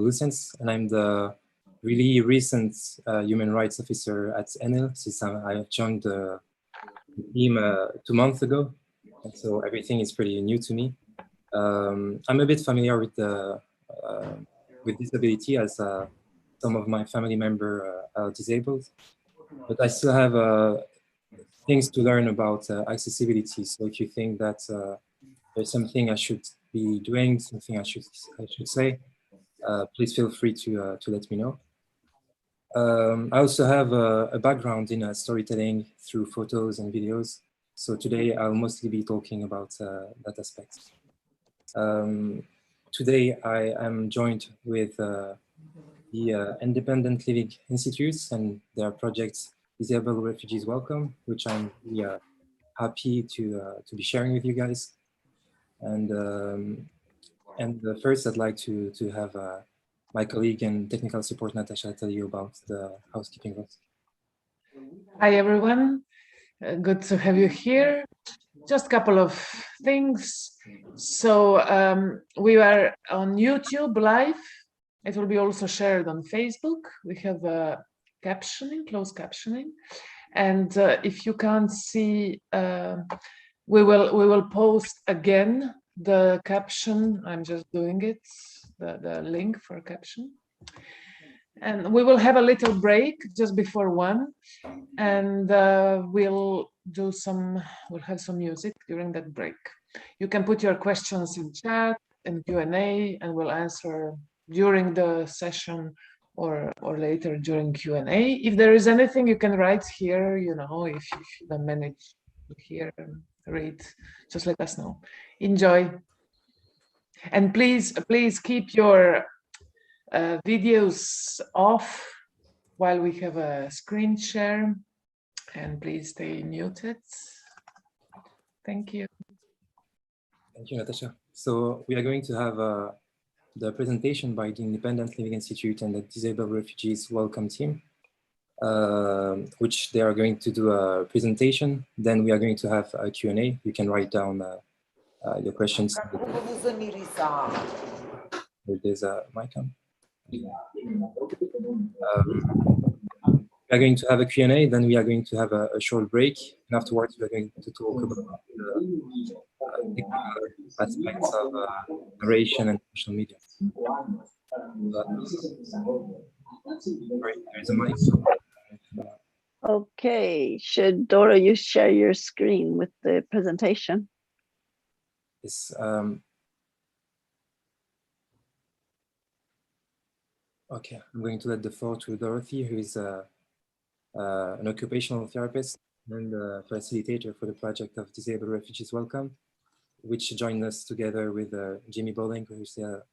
Lucens, and I'm the really recent human rights officer at NL since I have joined the team 2 months ago, and so everything is pretty new to me. I'm a bit familiar with disability as some of my family members are disabled, but I still have things to learn about accessibility. So if you think that there's something I should be doing, something I should say, please feel free to let me know. I also have a background in storytelling through photos and videos. So today I'll mostly be talking about that aspect. Today I am joined with the Independent Living Institutes and their project Disabled Refugees Welcome, which I'm really happy to be sharing with you guys. And first I'd like to have my colleague and technical support Natasha tell you about the housekeeping rules. Hi everyone, good to have you here. Just a couple of things. So we are on YouTube live. It will be also shared on Facebook. We have captioning, closed captioning, and if you can't see, we will post again the caption. I'm just doing it, the link for caption. And we will have a little break just before 1, and we'll have some music during that break. You can put your questions in chat and Q&A, and we'll answer during the session or later during Q&A. If there is anything you can write here, you know, if you don't manage to hear and read, just let us know. Enjoy. And please keep your videos off while we have a screen share, and please stay muted. Thank you. Thank you, Natasha. So we are going to have the presentation by the Independent Living Institute and the Disabled Refugees Welcome team, which they are going to do a presentation. Then we are going to have a Q&A. You can write down your questions. There's a mic on. We are going to have a Q&A, then we are going to have a short break, and afterwards we are going to talk about the aspects of narration and social media. There's a mic. Okay, should Dora, you share your screen with the presentation? Yes. Okay, I'm going to let the floor to Dorothy, who is an occupational therapist and facilitator for the project of Disabled Refugees Welcome, which joined us together with Jamie Bowling, who is a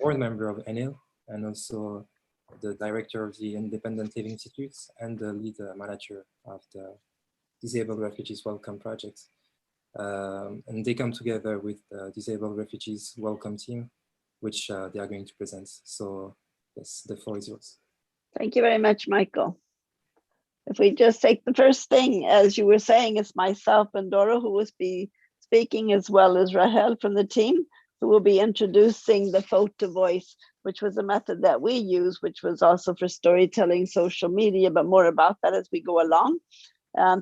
board member of NL, and also the director of the Independent Living Institutes and the lead manager of the Disabled Refugees Welcome project. And they come together with the Disabled Refugees Welcome team, which they are going to present. So yes, the floor is yours. Thank you very much, Michael. If we just take the first thing, as you were saying, it's myself and Dora who will be speaking, as well as Rahel from the team, who will be introducing the photo voice, which was a method that we use, which was also for storytelling, social media, but more about that as we go along.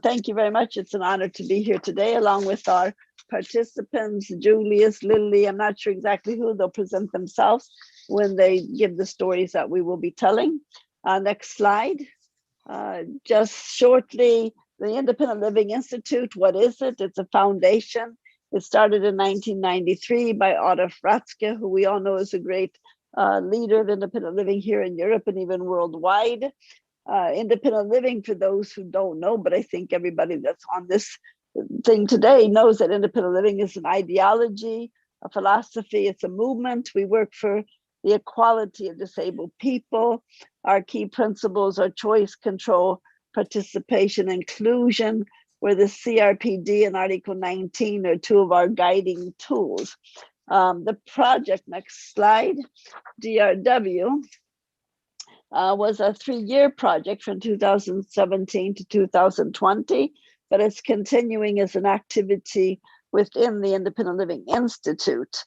Thank you very much. It's an honor to be here today, along with our participants, Julius, Lily. I'm not sure exactly who, they'll present themselves when they give the stories that we will be telling. Next slide. Just shortly, the Independent Living Institute, what is it? It's a foundation. It started in 1993 by Otto Fratzke, who we all know is a great leader of independent living here in Europe and even worldwide. Independent living, for those who don't know, but I think everybody that's on this thing today knows that independent living is an ideology, a philosophy, it's a movement. We work for the equality of disabled people. Our key principles are choice, control, participation, inclusion, where the CRPD and Article 19 are two of our guiding tools. The project, next slide, DRW, was a 3-year project from 2017 to 2020, but it's continuing as an activity within the Independent Living Institute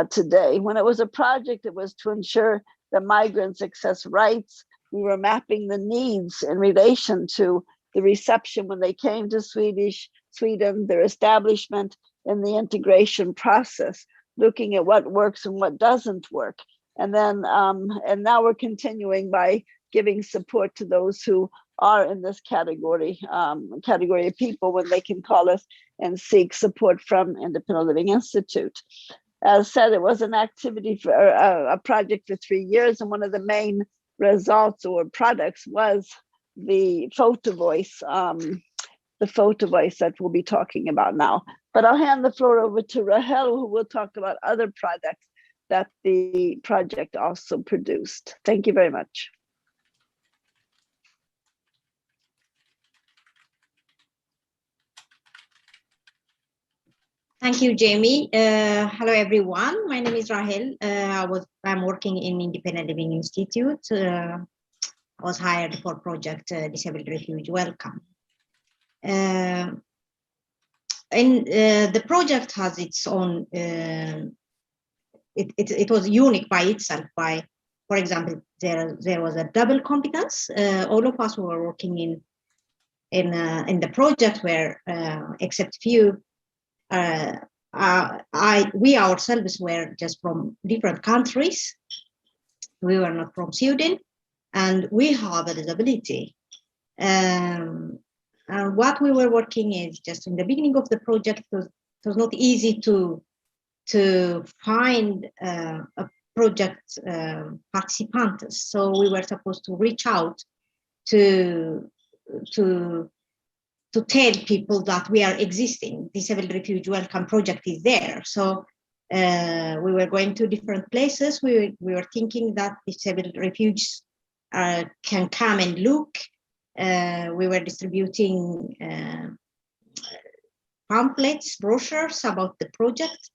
today. When it was a project, it was to ensure the migrants access rights. We were mapping the needs in relation to the reception when they came to Sweden, their establishment, and the integration process, looking at what works and what doesn't work. And then, and now we're continuing by giving support to those who are in this category of people when they can call us and seek support from Independent Living Institute. As said, it was an activity for a project for 3 years, and one of the main results or products was the photo voice that we'll be talking about now. But I'll hand the floor over to Rahel, who will talk about other products that the project also produced. Thank you very much. Thank you, Jamie. Hello, everyone. My name is Rahel. I'm working in Independent Living Institute. I was hired for project Disabled Refuge Welcome. And the project has its own, it was unique by itself. For example, there was a double competence. All of us who were working in the project were, except few, we ourselves were just from different countries. We were not from Sweden, and we have a disability. And what we were working is just in the beginning of the project, it was not easy to find a project participants. So we were supposed to reach out to tell people that we are existing. Disabled Refuge Welcome project is there. So we were going to different places. We were thinking that disabled refugees can come and look. We were distributing pamphlets, brochures about the project,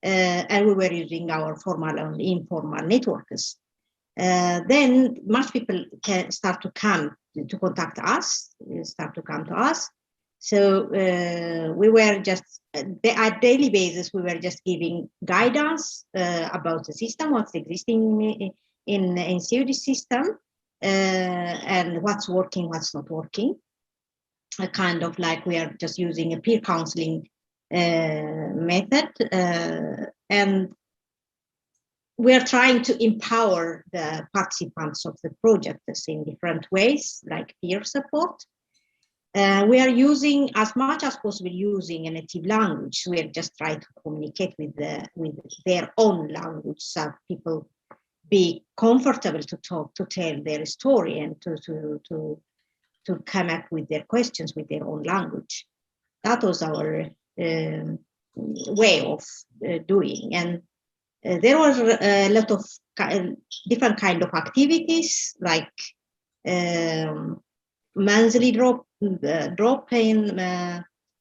and we were using our formal and informal networks. Then much people can start to come to contact us, start to come to us. So we were just, at daily basis, we were just giving guidance about the system, what's existing in Swedish system, and what's working, what's not working. Kind of like we are just using a peer counseling method, and we are trying to empower the participants of the project in different ways, like peer support. We are using, as much as possible, using a native language. We are just trying to communicate with their own language, so people be comfortable to talk, to tell their story, and to come up with their questions with their own language. That was our way of doing. And there was a lot of different kind of activities, like monthly drop-in,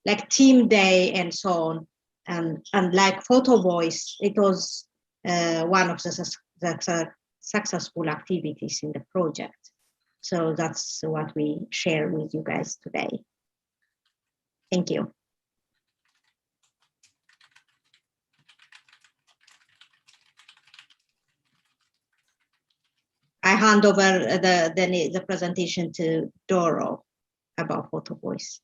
like team day and so on, and like photo voice. It was one of the successful activities in the project. So that's what we share with you guys today. Thank you. I hand over the presentation to Doro about photo voice.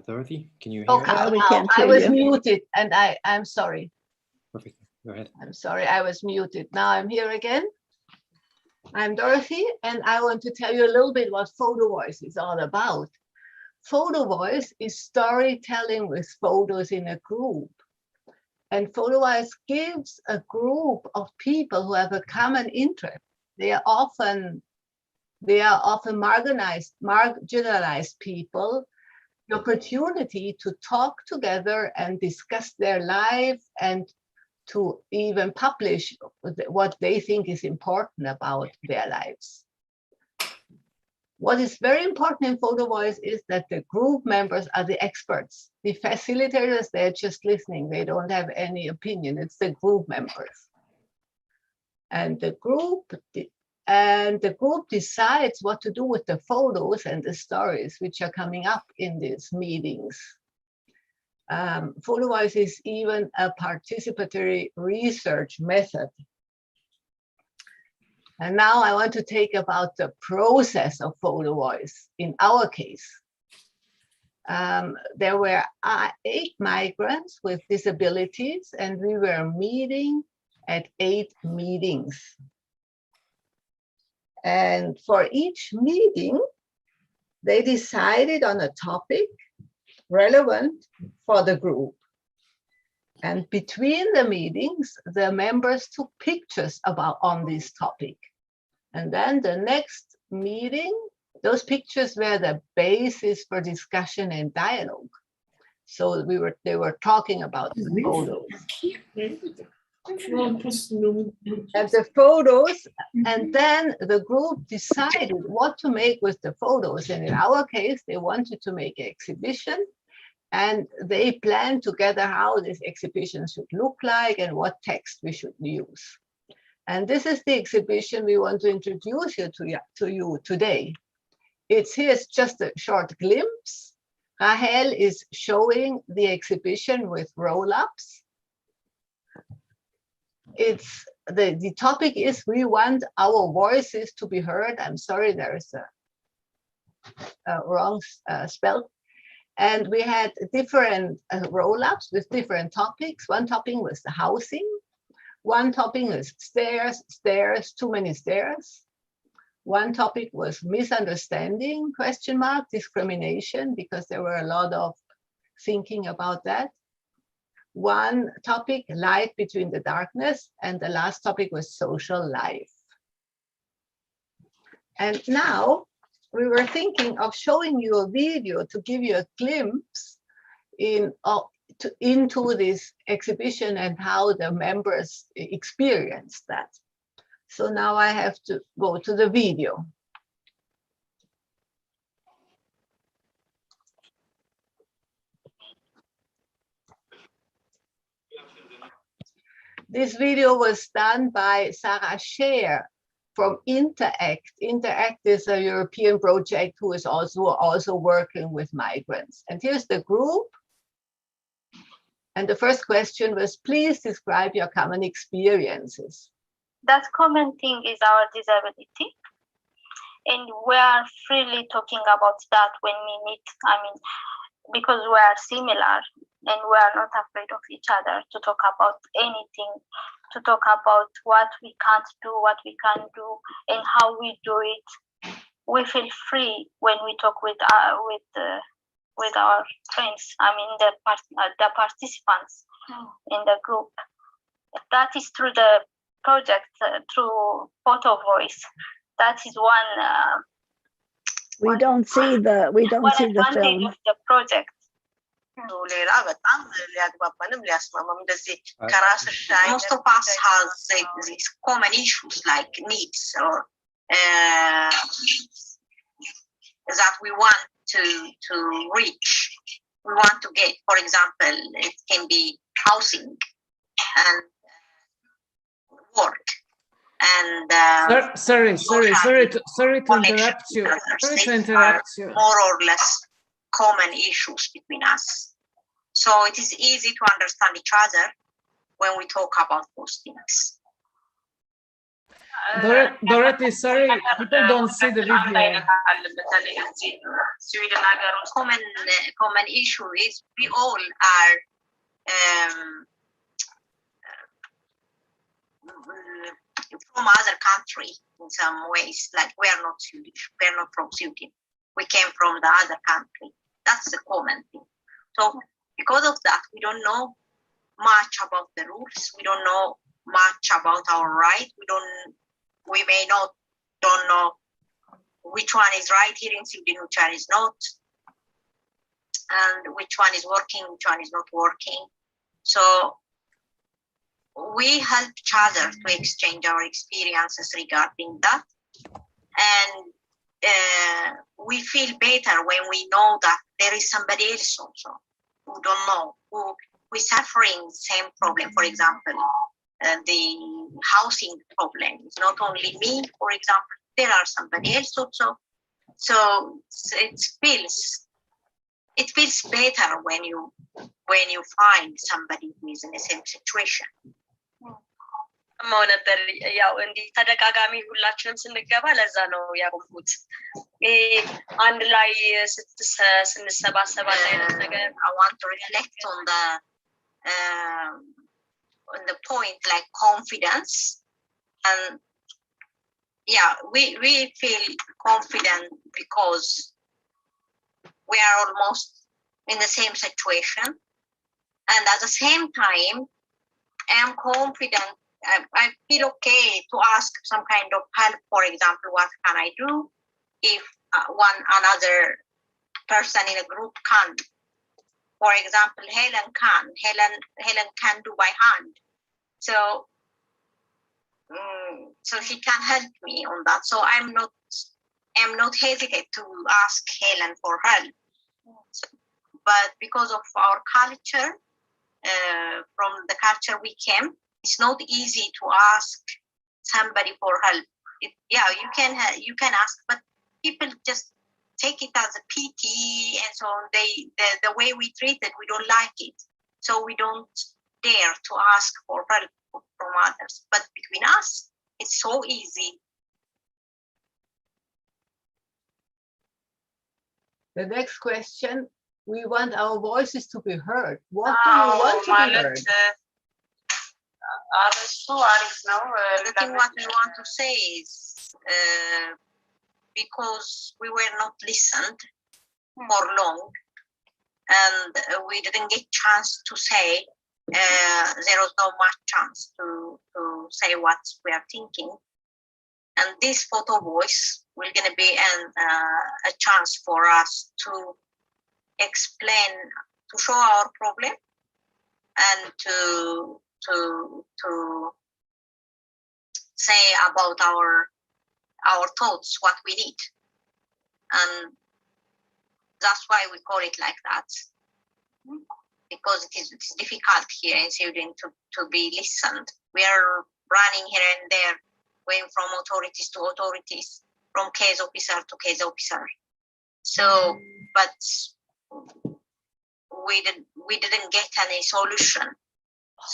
Dorothy, can you hear us? Okay, We can't I hear was you. muted, and I'm sorry. Perfect. Go ahead. I'm sorry, I was muted. Now I'm here again. I'm Dorothy, and I want to tell you a little bit what Photo Voice is all about. Photo Voice is storytelling with photos in a group. And Photo Voice gives a group of people who have a common interest. They are often marginalized people, the opportunity to talk together and discuss their life and to even publish what they think is important about their lives. What is very important in Photo Voice is that the group members are the experts. The facilitators, they're just listening. They don't have any opinion. It's the group members. And the group decides what to do with the photos and the stories which are coming up in these meetings. Photo Voice is even a participatory research method. And now I want to take about the process of Photo Voice. In our case, there were 8 migrants with disabilities, and we were meeting at 8 meetings. And for each meeting, they decided on a topic relevant for the group. And between the meetings, the members took pictures on this topic. And then the next meeting, those pictures were the basis for discussion and dialogue. So they were talking about the photos. And the photos, and then the group decided what to make with the photos. And in our case, they wanted to make an exhibition, and they planned together how this exhibition should look like and what text we should use. And this is the exhibition we want to introduce you to today. Here's just a short glimpse. Rahel is showing the exhibition with roll-ups. The topic is we want our voices to be heard. I'm sorry, there is a wrong spell. And we had different roll-ups with different topics. One topic was the housing. One topic was stairs, too many stairs. One topic was misunderstanding, ? Discrimination, because there were a lot of thinking about that. One topic, light between the darkness, and the last topic was social life. And now we were thinking of showing you a video to give you a glimpse into this exhibition and how the members experienced that. So now I have to go to the video. This video was done by Sarah Scher from Interact. Interact is a European project who is also working with migrants. And here's the group. And the first question was, please describe your common experiences. That common thing is our disability. And we are freely talking about that when we meet, because we are similar and we are not afraid of each other to talk about anything, to talk about what we can't do, what we can do, and how we do it. We feel free when we talk with our friends, the participants in the group. That is through the project, through Photo Voice. That is one. We don't see the film. Of the project. Most of us have these common issues like needs or that we want to reach. We want to get, for example, it can be housing and work. And sorry to interrupt you. More or less common issues between us. So it is easy to understand each other when we talk about those things. Dorothy, sorry, people don't see the video. Common issue is we all are from other country in some ways. Like we are not Swedish, we are not from Sweden. We came from the other country. That's the common thing. So because of that, we don't know much about the rules. We don't know much about our rights. We may don't know which one is right here in Sweden, which one is not, and which one is working, which one is not working. So we help each other to exchange our experiences regarding that. And we feel better when we know that there is somebody else also who don't know, who is suffering the same problem. For example, the housing problem is not only me, for example, there are somebody else also. So it feels better when you find somebody who is in the same situation. ማው ነበር ያው እንዲህ ተደጋጋሚ ሁላችንም ስንገባ ለዛ ነው ያቆምኩት አንድ ላይ ስንሰባሰብ አይነት ነገር I want to reflect on the point like confidence, and yeah, we feel confident because we are almost in the same situation, and at the same time I am confident. I feel okay to ask some kind of help. For example, what can I do if another person in a group can't? For example, Helen can do by hand, so she can help me on that. So I'm not hesitate to ask Helen for help. But because of our culture, from the culture we came, it's not easy to ask somebody for help. You can ask, but people just take it as a pity, and so the way we treat it, we don't like it, so we don't dare to ask for help from others. But between us, it's so easy. The next question: we want our voices to be heard. What do you want to be heard? I think what we want to say is because we were not listened for long, and we didn't get chance to say. There was not much chance to say what we are thinking, and this photo voice will gonna be a chance for us to explain, to show our problem, and to say about our thoughts, what we need, and that's why we call it like that, because it's difficult here in Sweden to be listened. We are running here and there, going from authorities to authorities, from case officer to case officer. So, but we didn't get any solution.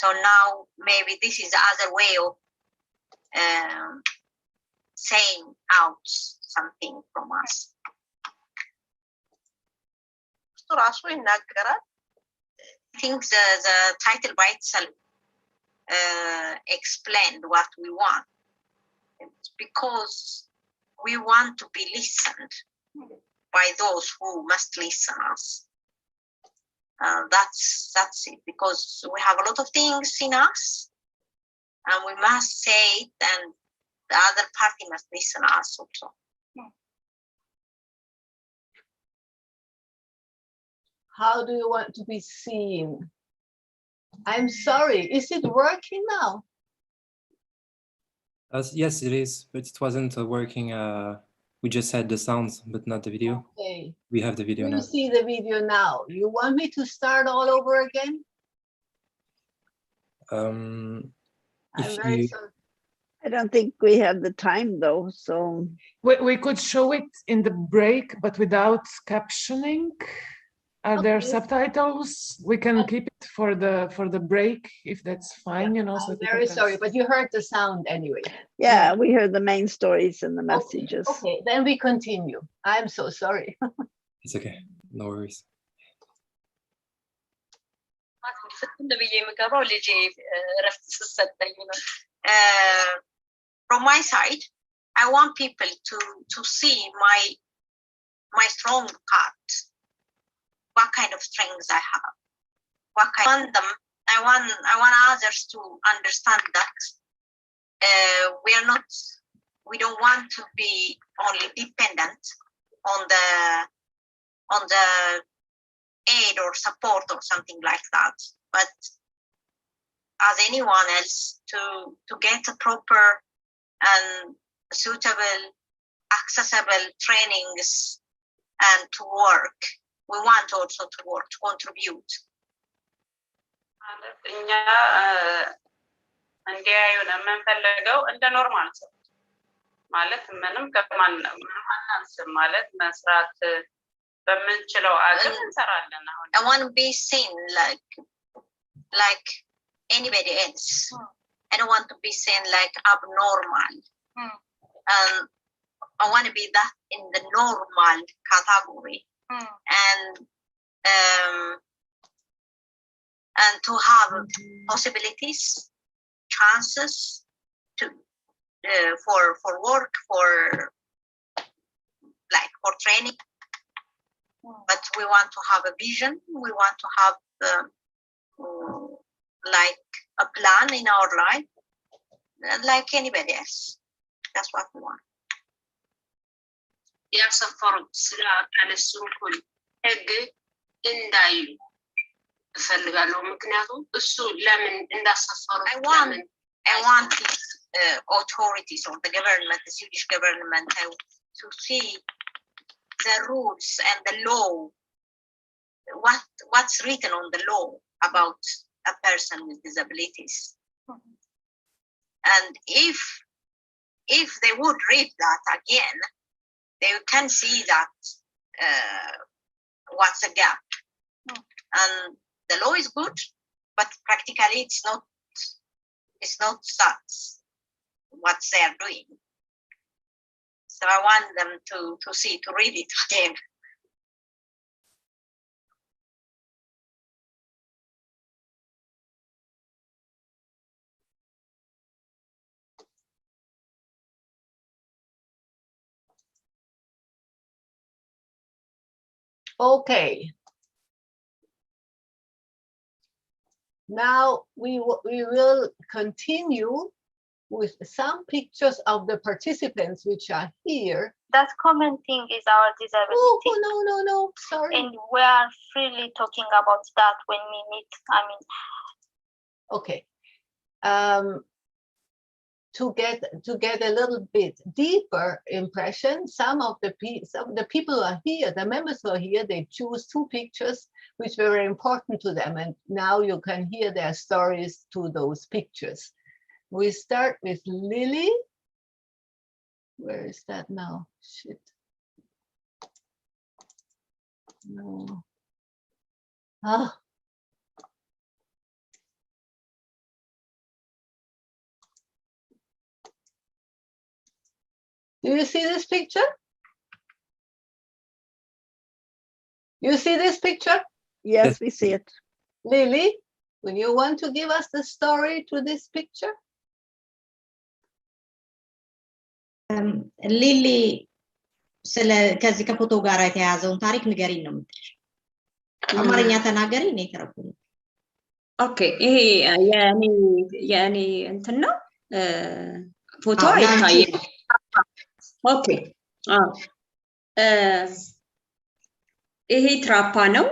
So now maybe this is the other way of saying out something from us. I think the title by itself explained what we want. It's because we want to be listened by those who must listen us. That's it, because we have a lot of things in us, and we must say it, and the other party must listen us also. How do you want to be seen? I'm sorry, is it working now? Yes, it is, but it wasn't working. We just had the sounds, but not the video. Okay. We have the video now. You see the video now. You want me to start all over again? I'm very sorry. I don't think we have the time though, so We could show it in the break, but without captioning. Are there subtitles? We can keep it for the break if that's fine, you know. So I'm very sorry, but you heard the sound anyway. yeah, we heard the main stories and the messages. Okay, then we continue. I'm so sorry. It's okay, no worries. From my side, I want people to see my strong part. What kind of strengths I have. I want others to understand that we don't want to be only dependent on the aid or support or something like that, but as anyone else to get a proper and suitable accessible trainings and to work. We want also to work, to contribute. እንዲያዩን የምንፈልገው እንደ ኖርማል ሰው ማለት ምንም ከማን አንስም ማለት መስራት በምንችለው አቅም እንሰራለን አሁን I want to be seen like anybody else. I don't want to be seen like abnormal. I want to be that in the normal category. And to have possibilities, chances to for work, for training. But we want to have a vision. We want to have like a plan in our life, like anybody else. That's what we want. ያሰፈሩት ስለ አነሱ ሁሉ ህግ እንዳዩ ፈልጋለሁ ምክንያቱም እሱ ለምን እንዳሰፈሩ I want the authorities or the government, the Swedish government, to see the rules and the law, what's written on the law about a person with disabilities. And if they would read that again, they can see that what's a gap. And the law is good, but practically it's not that what they are doing. So I want them to read it again. Okay. Now we will continue with some pictures of the participants which are here. That commenting is our disability. Oh, no, sorry. And we are freely talking about that when we meet. Okay. To get a little bit deeper impression, some of the people who are here, the members who are here, they choose 2 pictures which were very important to them, and now you can hear their stories to those pictures. We start with Lily. Where is that now? Shit. No. Do you see this picture? You see this picture? Yes, we see it. Lily, will you want to give us the story to this picture? Lily, ከዚህ ከፎቶ ጋር የተያዘውን ታሪክ ንገሪኝ ነው የምትልሽ። አማርኛ ተናገሪ ነው የተረኩኝ። ኦኬ ይሄ ያኔ እንትን ነው ፎቶ አይታየም። ኦኬ ይሄ ትራፓ ነው።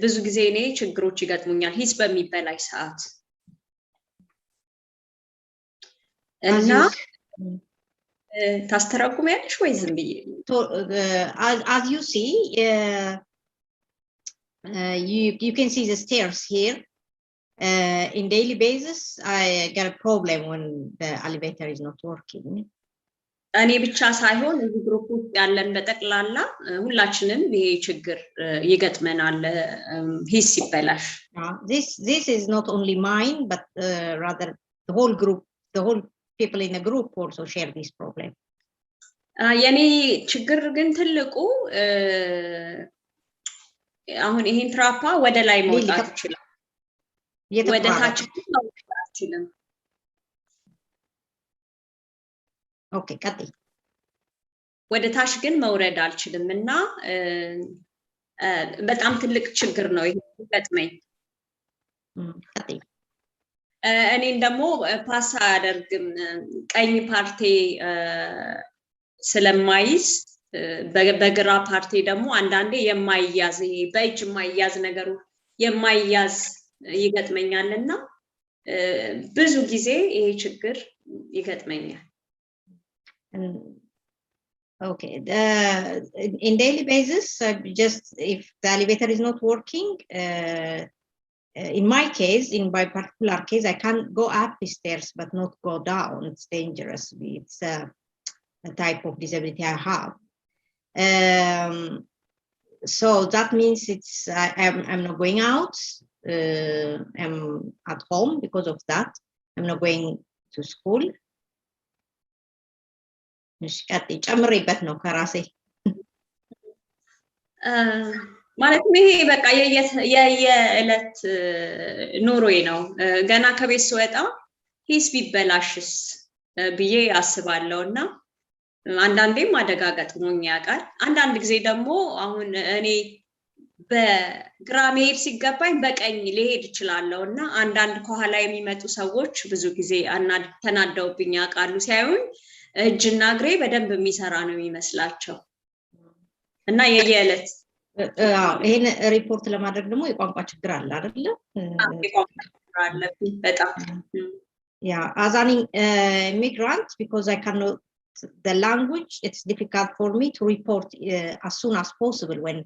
ብዙ ጊዜ እኔ ችግሮች ይገጥሙኛል ሂስ በሚበላይ ሰዓት እና ታስተረጉሚያለሽ ወይ ዝም ብዬ? As you see, you can see the stairs here. In daily basis, I get a problem when the elevator is not working. እኔ ብቻ ሳይሆን እዚህ ግሩፕ ውስጥ ያለን በጠቅላላ ሁላችንም ይሄ ችግር ይገጥመናል ሂስ ይበላሽ። This is not only mine, but rather the whole group, the whole people in the group also share this problem. የኔ ችግር ግን ትልቁ አሁን ይሄን ትራፓ ወደ ላይ መውጣት ይችላል ወደ ታች መውጣት አይችልም። ኦኬ ቀጥይ። ወደ ታች ግን መውረድ አልችልምና በጣም ትልቅ ችግር ነው ይሄ ገጥመኝ። ቀጥይ። እኔን ደግሞ ፓስ አደርግም ቀኝ ፓርቴ ስለማይዝ በግራ ፓርቴ ደግሞ አንዳንዴ የማይያዝ በእጅ የማይያዝ ነገሩ የማይያዝ ይገጥመኛልና ብዙ ጊዜ ይሄ ችግር ይገጥመኛል። Okay, in daily basis, just if the elevator is not working, in my case, in my particular case, I can't go up the stairs but not go down. It's dangerous. It's a type of disability I have. So that means I'm not going out. I'm at home because of that. I'm not going to school. ጨምሬበት ነው ከራሴ ማለት ይሄ በቃ የየዕለት ኑሮዬ ነው። ገና ከቤት ስወጣ ሂስ ቢበላሽስ ብዬ አስባለሁና አንዳንዴም አደጋ ገጥሞኝ ያውቃል። አንዳንድ ጊዜ ደግሞ አሁን እኔ በግራ መሄድ ሲገባኝ በቀኝ ልሄድ እችላለሁና አንዳንድ ከኋላ የሚመጡ ሰዎች ብዙ ጊዜ ተናደውብኝ ያውቃሉ። ሲያዩኝ እጅና እግሬ በደንብ የሚሰራ ነው የሚመስላቸው እና የየዕለት ይሄን ሪፖርት ለማድረግ ደግሞ የቋንቋ ችግር አለ አይደለ? የቋንቋ ችግር አለብኝ በጣም as an immigrant, because I cannot the language, it's difficult for me to report as soon as possible when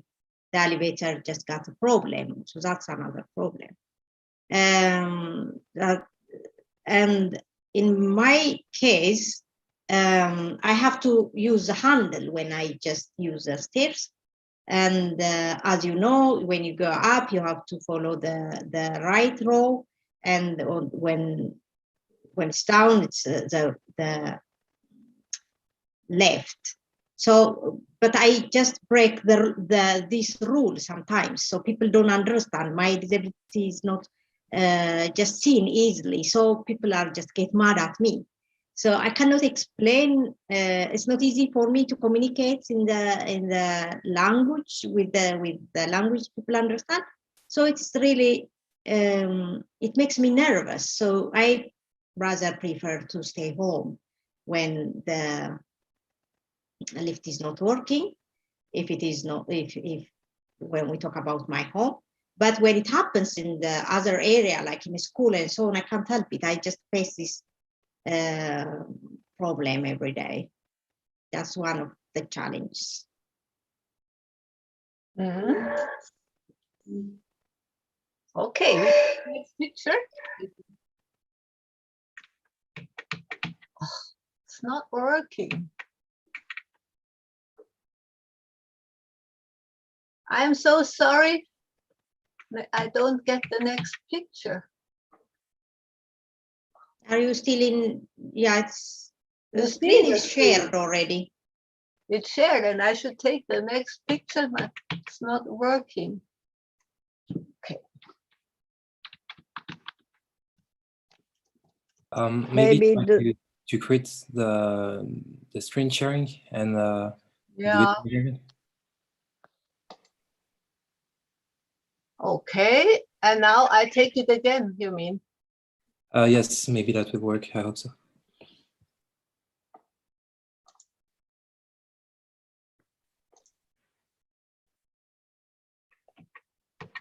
the elevator just got a problem. So that's another problem. And in my case, I have to use the handle when I just use the stairs. And as you know, when you go up, you have to follow the right row, and when it's down, it's the left. So, but I just break this rule sometimes, so people don't understand. My disability is not just seen easily, so people are just get mad at me. So I cannot explain. It's not easy for me to communicate in the language with the language people understand. So it's really it makes me nervous. So I rather prefer to stay home when the lift is not working. If it is not, if when we talk about my home, but when it happens in the other area, like in school and so on, I can't help it. I just face this problem every day. That's one of the challenges. Okay, next picture. Oh, it's not working. I'm so sorry. I don't get the next picture. Are you still in? Yeah, it's the screen is shared already. It's shared, and I should take the next picture, but it's not working. Okay. Maybe to quit the screen sharing and yeah. Okay, and now I take it again, you mean? Yes, maybe that will work. I hope so.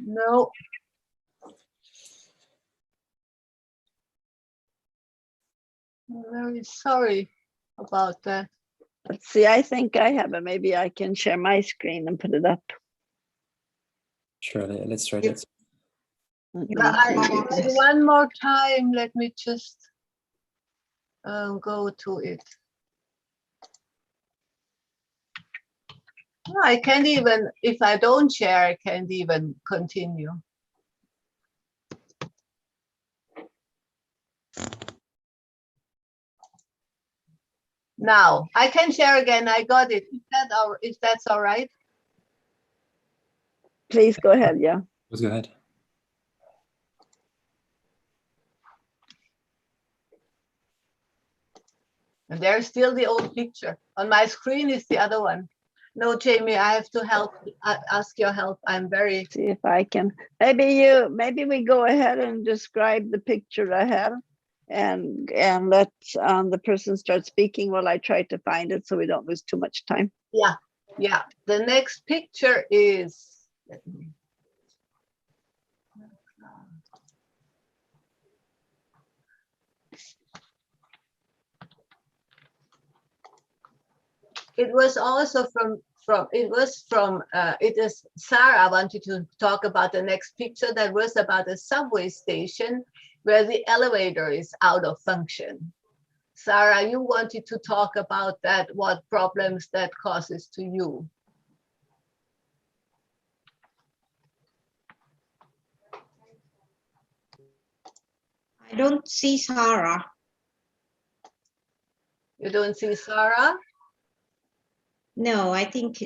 No. I'm very sorry about that. Let's see, I think I have it. Maybe I can share my screen and put it up. Sure, let's try that. One more time, let me just go to it. I can't even, if I don't share, I can't even continue. Now, I can share again. I got it. If that's all right? Please go ahead, yeah. Let's go ahead. And there's still the old picture. On my screen is the other one. No, Jamie, I have to ask your help. I'm very... See if I can. Maybe we go ahead and describe the picture ahead and let the person start speaking while I try to find it so we don't lose too much time. Yeah. The next picture is... it was also it is Sarah wanted to talk about the next picture that was about a subway station where the elevator is out of function. Sarah, you wanted to talk about that, what problems that causes to you. I don't see Sarah. You don't see Sarah? No, I think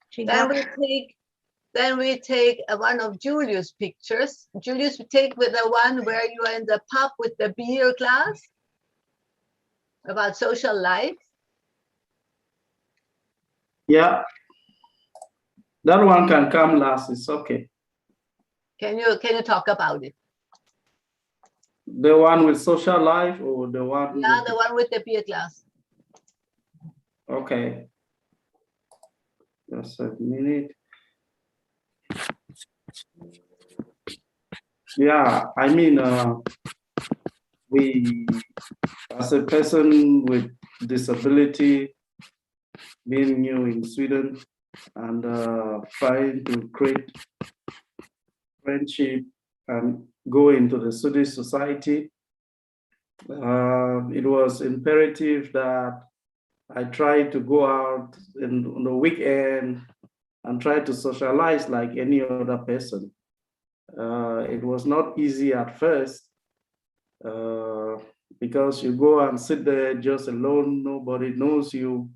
she Then got... we take one of Julius' pictures. Julius, we take with the one where you are in the pub with the beer glass about social life. Yeah, that one can come last. It's okay. Can you talk about it? The one with social life or the one? Yeah, the one with the beer glass. Okay. Just a minute. Yeah, I mean, we, as a person with disability, being new in Sweden and trying to create friendship and go into the Swedish society, it was imperative that I tried to go out on the weekend and try to socialize like any other person. It was not easy at first because you go and sit there just alone, nobody knows you,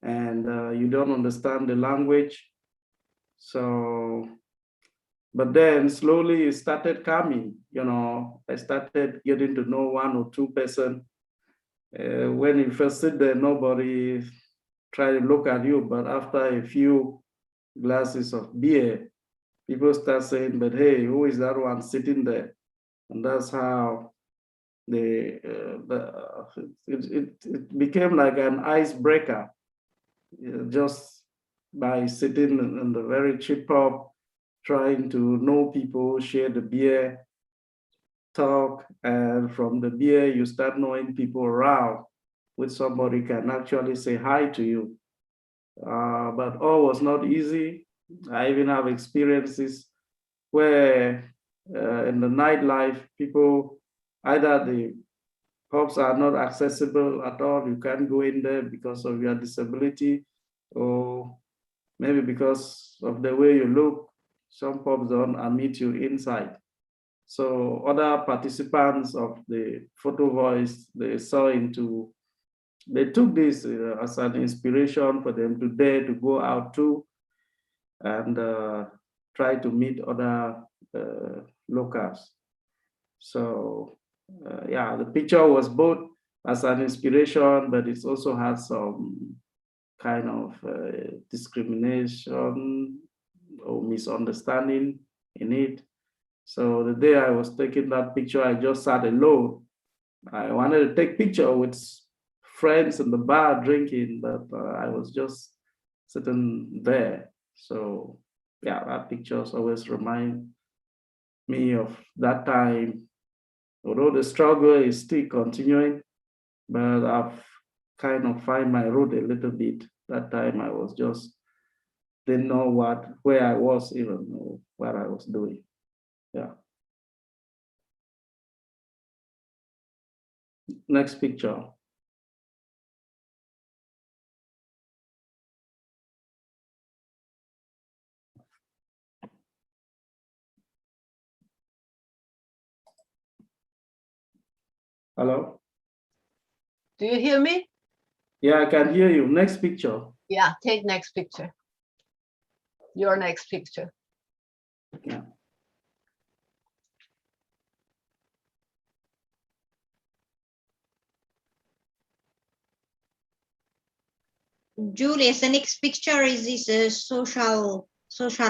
and you don't understand the language. So, but then slowly it started coming, you know, I started getting to know one or two person. When you first sit there, nobody try to look at you, but after a few glasses of beer, people start saying, but hey, who is that one sitting there? And that's how it became like an icebreaker, just by sitting in the very cheap pub, trying to know people, share the beer, talk, and from the beer, you start knowing people around, which somebody can actually say hi to you. But all was not easy. I even have experiences where in the nightlife, people, either the pubs are not accessible at all, you can't go in there because of your disability, or maybe because of the way you look, some pubs don't admit you inside. So other participants of the photo voice, they took this as an inspiration for them to dare to go out too and try to meet other locals. So yeah, the picture was both as an inspiration, but it also has some kind of discrimination or misunderstanding in it. So the day I was taking that picture, I just sat alone. I wanted to take picture with friends in the bar drinking, but I was just sitting there. So yeah, that pictures always remind me of that time. Although the struggle is still continuing, but I've kind of find my route a little bit. That time I was just didn't know where I was even, or what I was doing. Yeah. Next picture. Hello? Do you hear me? Yeah, I can hear you. Next picture. Yeah, take next picture. Your next picture. Yeah. Julius, the next picture is this social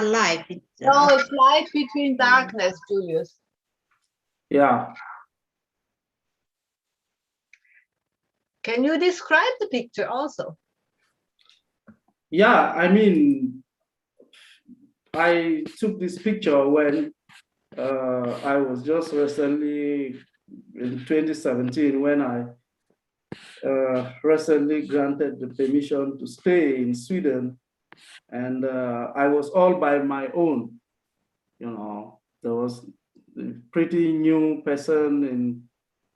life. No, it's light between darkness, Julius. Yeah. Can you describe the picture also? Yeah, I mean, I took this picture when I was just recently in 2017 when I recently granted the permission to stay in Sweden, and I was all by my own. You know, there was a pretty new person, and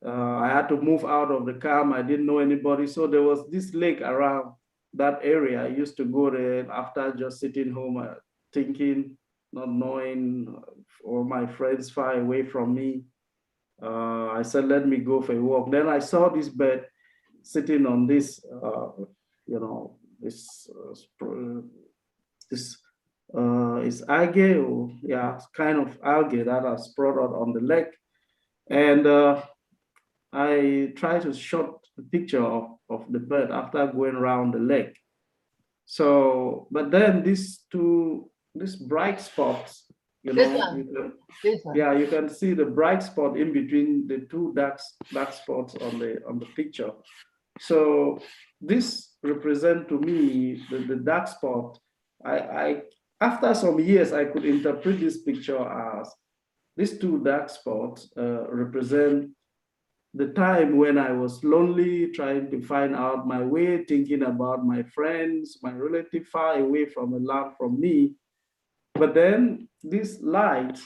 I had to move out of the camp. I didn't know anybody, so there was this lake around that area. I used to go there after just sitting home, thinking, not knowing, all my friends far away from me. I said, let me go for a walk. Then I saw this bird sitting on this, you know, this is algae, or yeah, kind of algae that are spread out on the lake. And I tried to shot a picture of the bird after going around the lake. So, but then these bright spots, you know, yeah, you can see the bright spot in between the two dark spots on the picture. So this represent to me the dark spot. I after some years I could interpret this picture as these two dark spots represent the time when I was lonely, trying to find out my way, thinking about my friends, my relative far away from a lot from me. But then these lights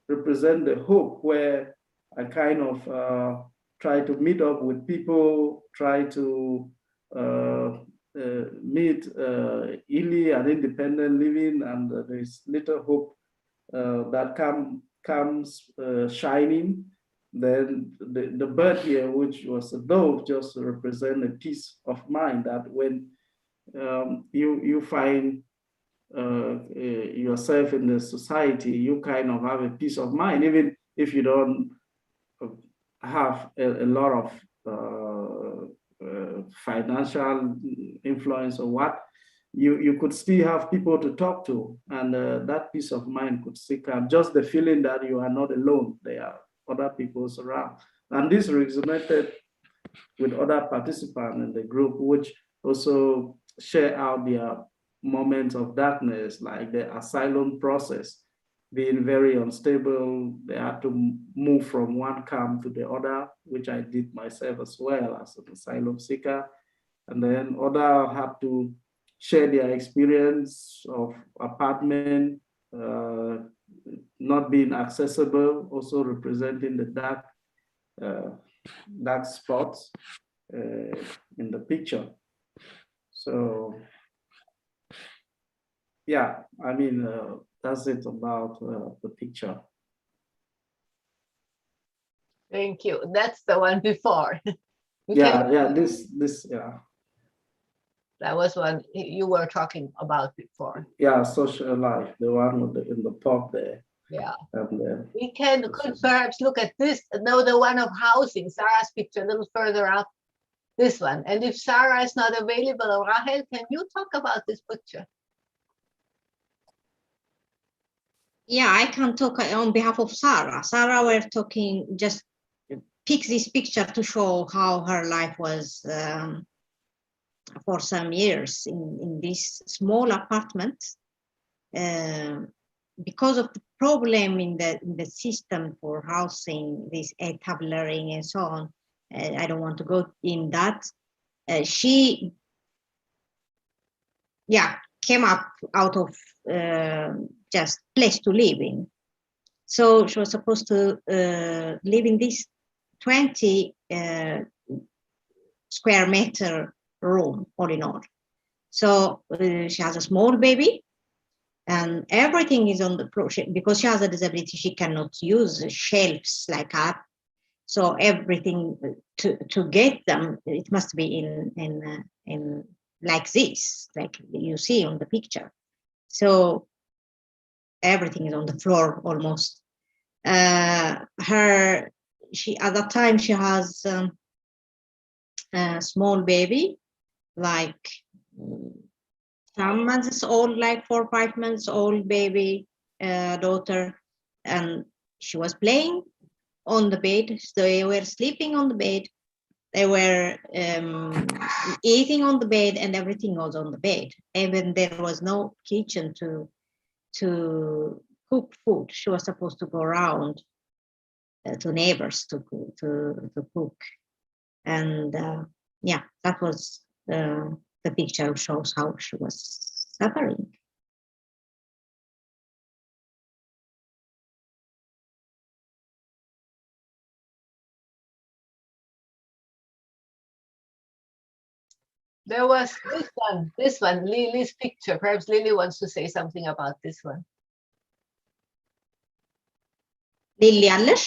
represent the hope, where I kind of try to meet up with people, try to meet easy and independent living, and there's little hope that comes shining. Then the bird here, which was a dove, just represent a peace of mind that when you find yourself in the society, you kind of have a peace of mind, even if you don't have a lot of financial influence or what. You could still have people to talk to, and that peace of mind could still come. Just the feeling that you are not alone, there are other people around. And this resonated with other participants in the group, which also share out their moments of darkness, like the asylum process, being very unstable. They had to move from one camp to the other, which I did myself as well as an asylum seeker. And then others had to share their experience of apartment not being accessible, also representing the dark spots in the picture. So yeah, I mean, that's it about the picture. Thank you. That's the one before. This. That was one you were talking about before. Yeah, social life, the one with in the top there. Yeah. And we could perhaps look at this, no, the one of housing, Sarah's picture a little further up, this one. And if Sarah is not available, Rahel, can you talk about this picture? Yeah, I can talk on behalf of Sarah. Sarah, we're talking, just pick this picture to show how her life was for some years in this small apartment. Because of the problem in the system for housing, this tabulating and so on, I don't want to go in that. She came up out of just place to live in. So she was supposed to live in this 20 square meter room, all in all. So she has a small baby, and everything is on the floor. Because she has a disability, she cannot use shelves like that. So everything to get them, it must be in like this, like you see on the picture. So everything is on the floor almost. She at that time she has a small baby, like some months old, like 4 or 5 months old baby, daughter, and she was playing on the bed. So they were sleeping on the bed. They were eating on the bed, and everything was on the bed. Even there was no kitchen to cook food. She was supposed to go around to neighbors to cook. And yeah, that was the picture shows how she was suffering. There was this one, Lily's picture. Perhaps Lily wants to say something about this one. Lily አለሽ?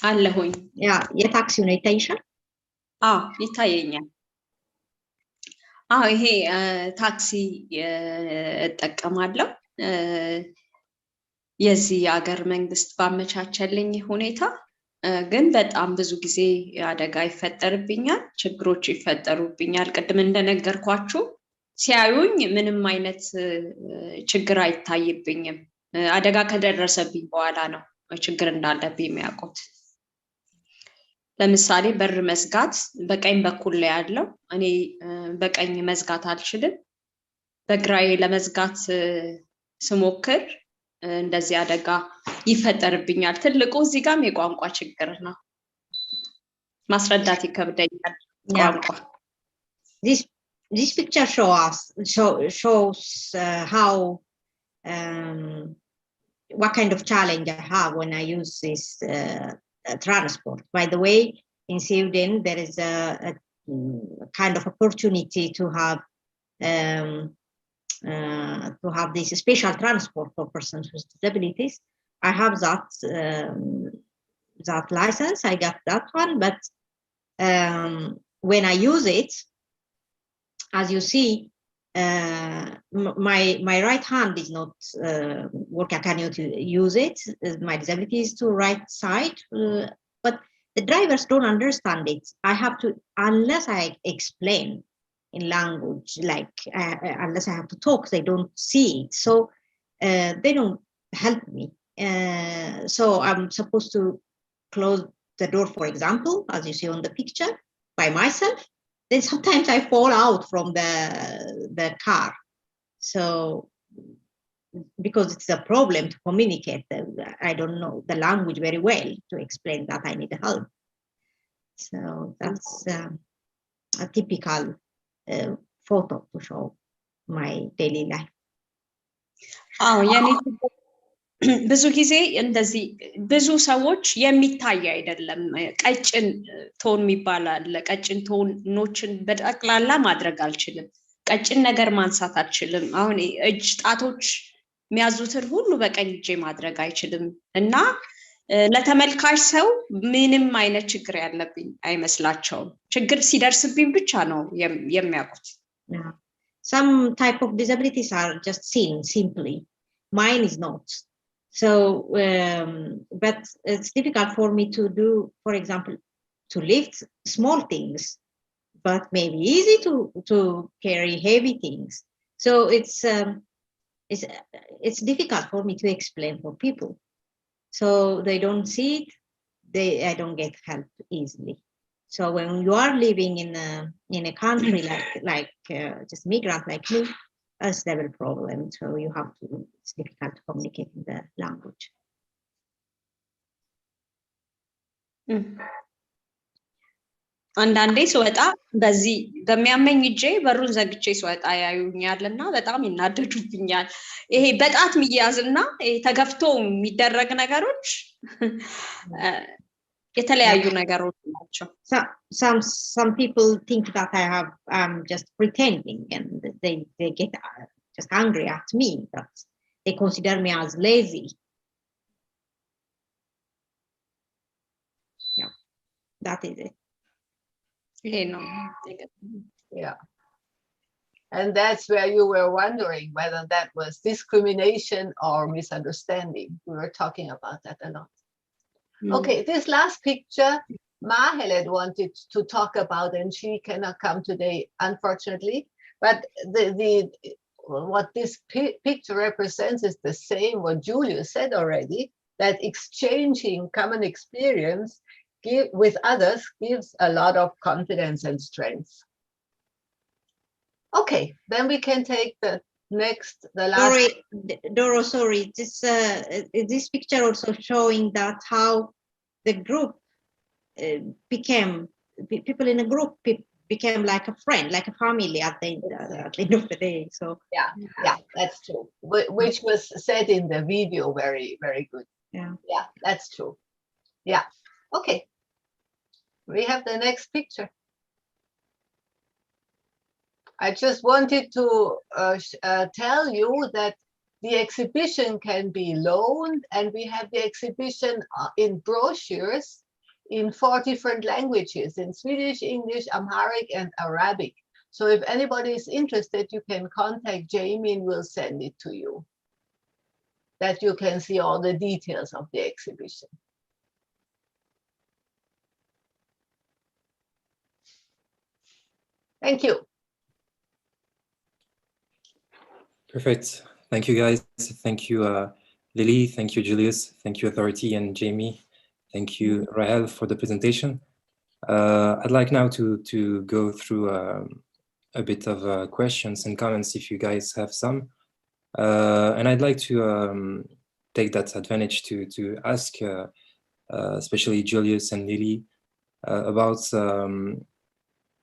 አለሁኝ። ያ የታክሲው ነው ይታይሻል? አዎ ይታየኛል። አዎ ይሄ ታክሲ እጠቀማለሁ። የዚህ ሀገር መንግስት ባመቻቸልኝ ሁኔታ ግን በጣም ብዙ ጊዜ አደጋ ይፈጠርብኛል፣ ችግሮች ይፈጠሩብኛል። ቅድም እንደነገርኳችሁ ሲያዩኝ ምንም አይነት ችግር አይታይብኝም። አደጋ ከደረሰብኝ በኋላ ነው ችግር እንዳለብኝ የሚያውቁት። ለምሳሌ በር መዝጋት በቀኝ በኩል ላይ ያለው እኔ በቀኝ መዝጋት አልችልም። በግራዬ ለመዝጋት ስሞክር እንደዚህ አደጋ ይፈጠርብኛል። ትልቁ እዚህ ጋርም የቋንቋ ችግር ነው። ማስረዳት ይከብደኛል ቋንቋ። This picture shows how what kind of challenge I have when I use this transport. By the way, in Sweden there is a kind of opportunity to have this special transport for persons with disabilities. I have that license. I got that one, but when I use it, as you see, my right hand is not working. I cannot use it. My disability is to right side, but the drivers don't understand it. I have to, unless I explain in language, like unless I have to talk, they don't see it. So they don't help me. So I'm supposed to close the door, for example, as you see on the picture, by myself. Then sometimes I fall out from the car. So because it's a problem to communicate, I don't know the language very well to explain that I need help. So that's a typical photo to show my daily life. አዎ የኔ ብዙ ጊዜ እንደዚህ ብዙ ሰዎች የሚታይ አይደለም። ቀጭን ቶን ይባላል። ቀጭን ቶኖችን በጠቅላላ ማድረግ አልችልም። ቀጭን ነገር ማንሳት አልችልም። አሁን እጅ ጣቶች የሚያዙትን ሁሉ በቀኝ እጄ ማድረግ አይችልም እና ለተመልካች ሰው ምንም አይነት ችግር ያለብኝ አይመስላቸውም። ችግር ሲደርስብኝ ብቻ ነው የሚያውቁት። Some type of disabilities are just seen simply. Mine is not. So, but it's difficult for me to do, for example, to lift small things, but maybe easy to carry heavy things. So it's difficult for me to explain for people. So they don't see it. I don't get help easily. So when you are living in a country like just migrant like me, that's the problem. So you have to, it's difficult to communicate in the language. አንዳንዴ ስወጣ በዚህ በሚያመኝ እጄ በሩን ዘግቼ ስወጣ ያዩኛልና በጣም ይናደዱብኛል። ይሄ በጣት የሚያዝና ተገፍቶ የሚደረግ ነገሮች የተለያዩ ነገሮች ናቸው። Some people think that I'm just pretending, and they get just angry at me, that they consider me as lazy. Yeah, that is it. Yeah. And that's where you were wondering whether that was discrimination or misunderstanding. We were talking about that a lot. Okay, this last picture, Maheled wanted to talk about, and she cannot come today, unfortunately. But what this picture represents is the same what Julius said already, that exchanging common experience with others gives a lot of confidence and strength. Okay, then we can take the last. Doro, sorry. This picture also showing that how the group people in a group became like a friend, like a family at the end of the day. So yeah, that's true. Which was said in the video very, very good. Yeah, that's true. Yeah, okay. We have the next picture. I just wanted to tell you that the exhibition can be loaned, and we have the exhibition in brochures in 4 different languages, in Swedish, English, Amharic, and Arabic. So if anybody is interested, you can contact Jamie and we'll send it to you, that you can see all the details of the exhibition. Thank you. Perfect. Thank you, guys. Thank you, Lily. Thank you, Julius. Thank you, Authority, and Jamie. Thank you, Rahel, for the presentation. I'd like now to go through a bit of questions and comments if you guys have some. And I'd like to take that advantage to ask especially Julius and Lily about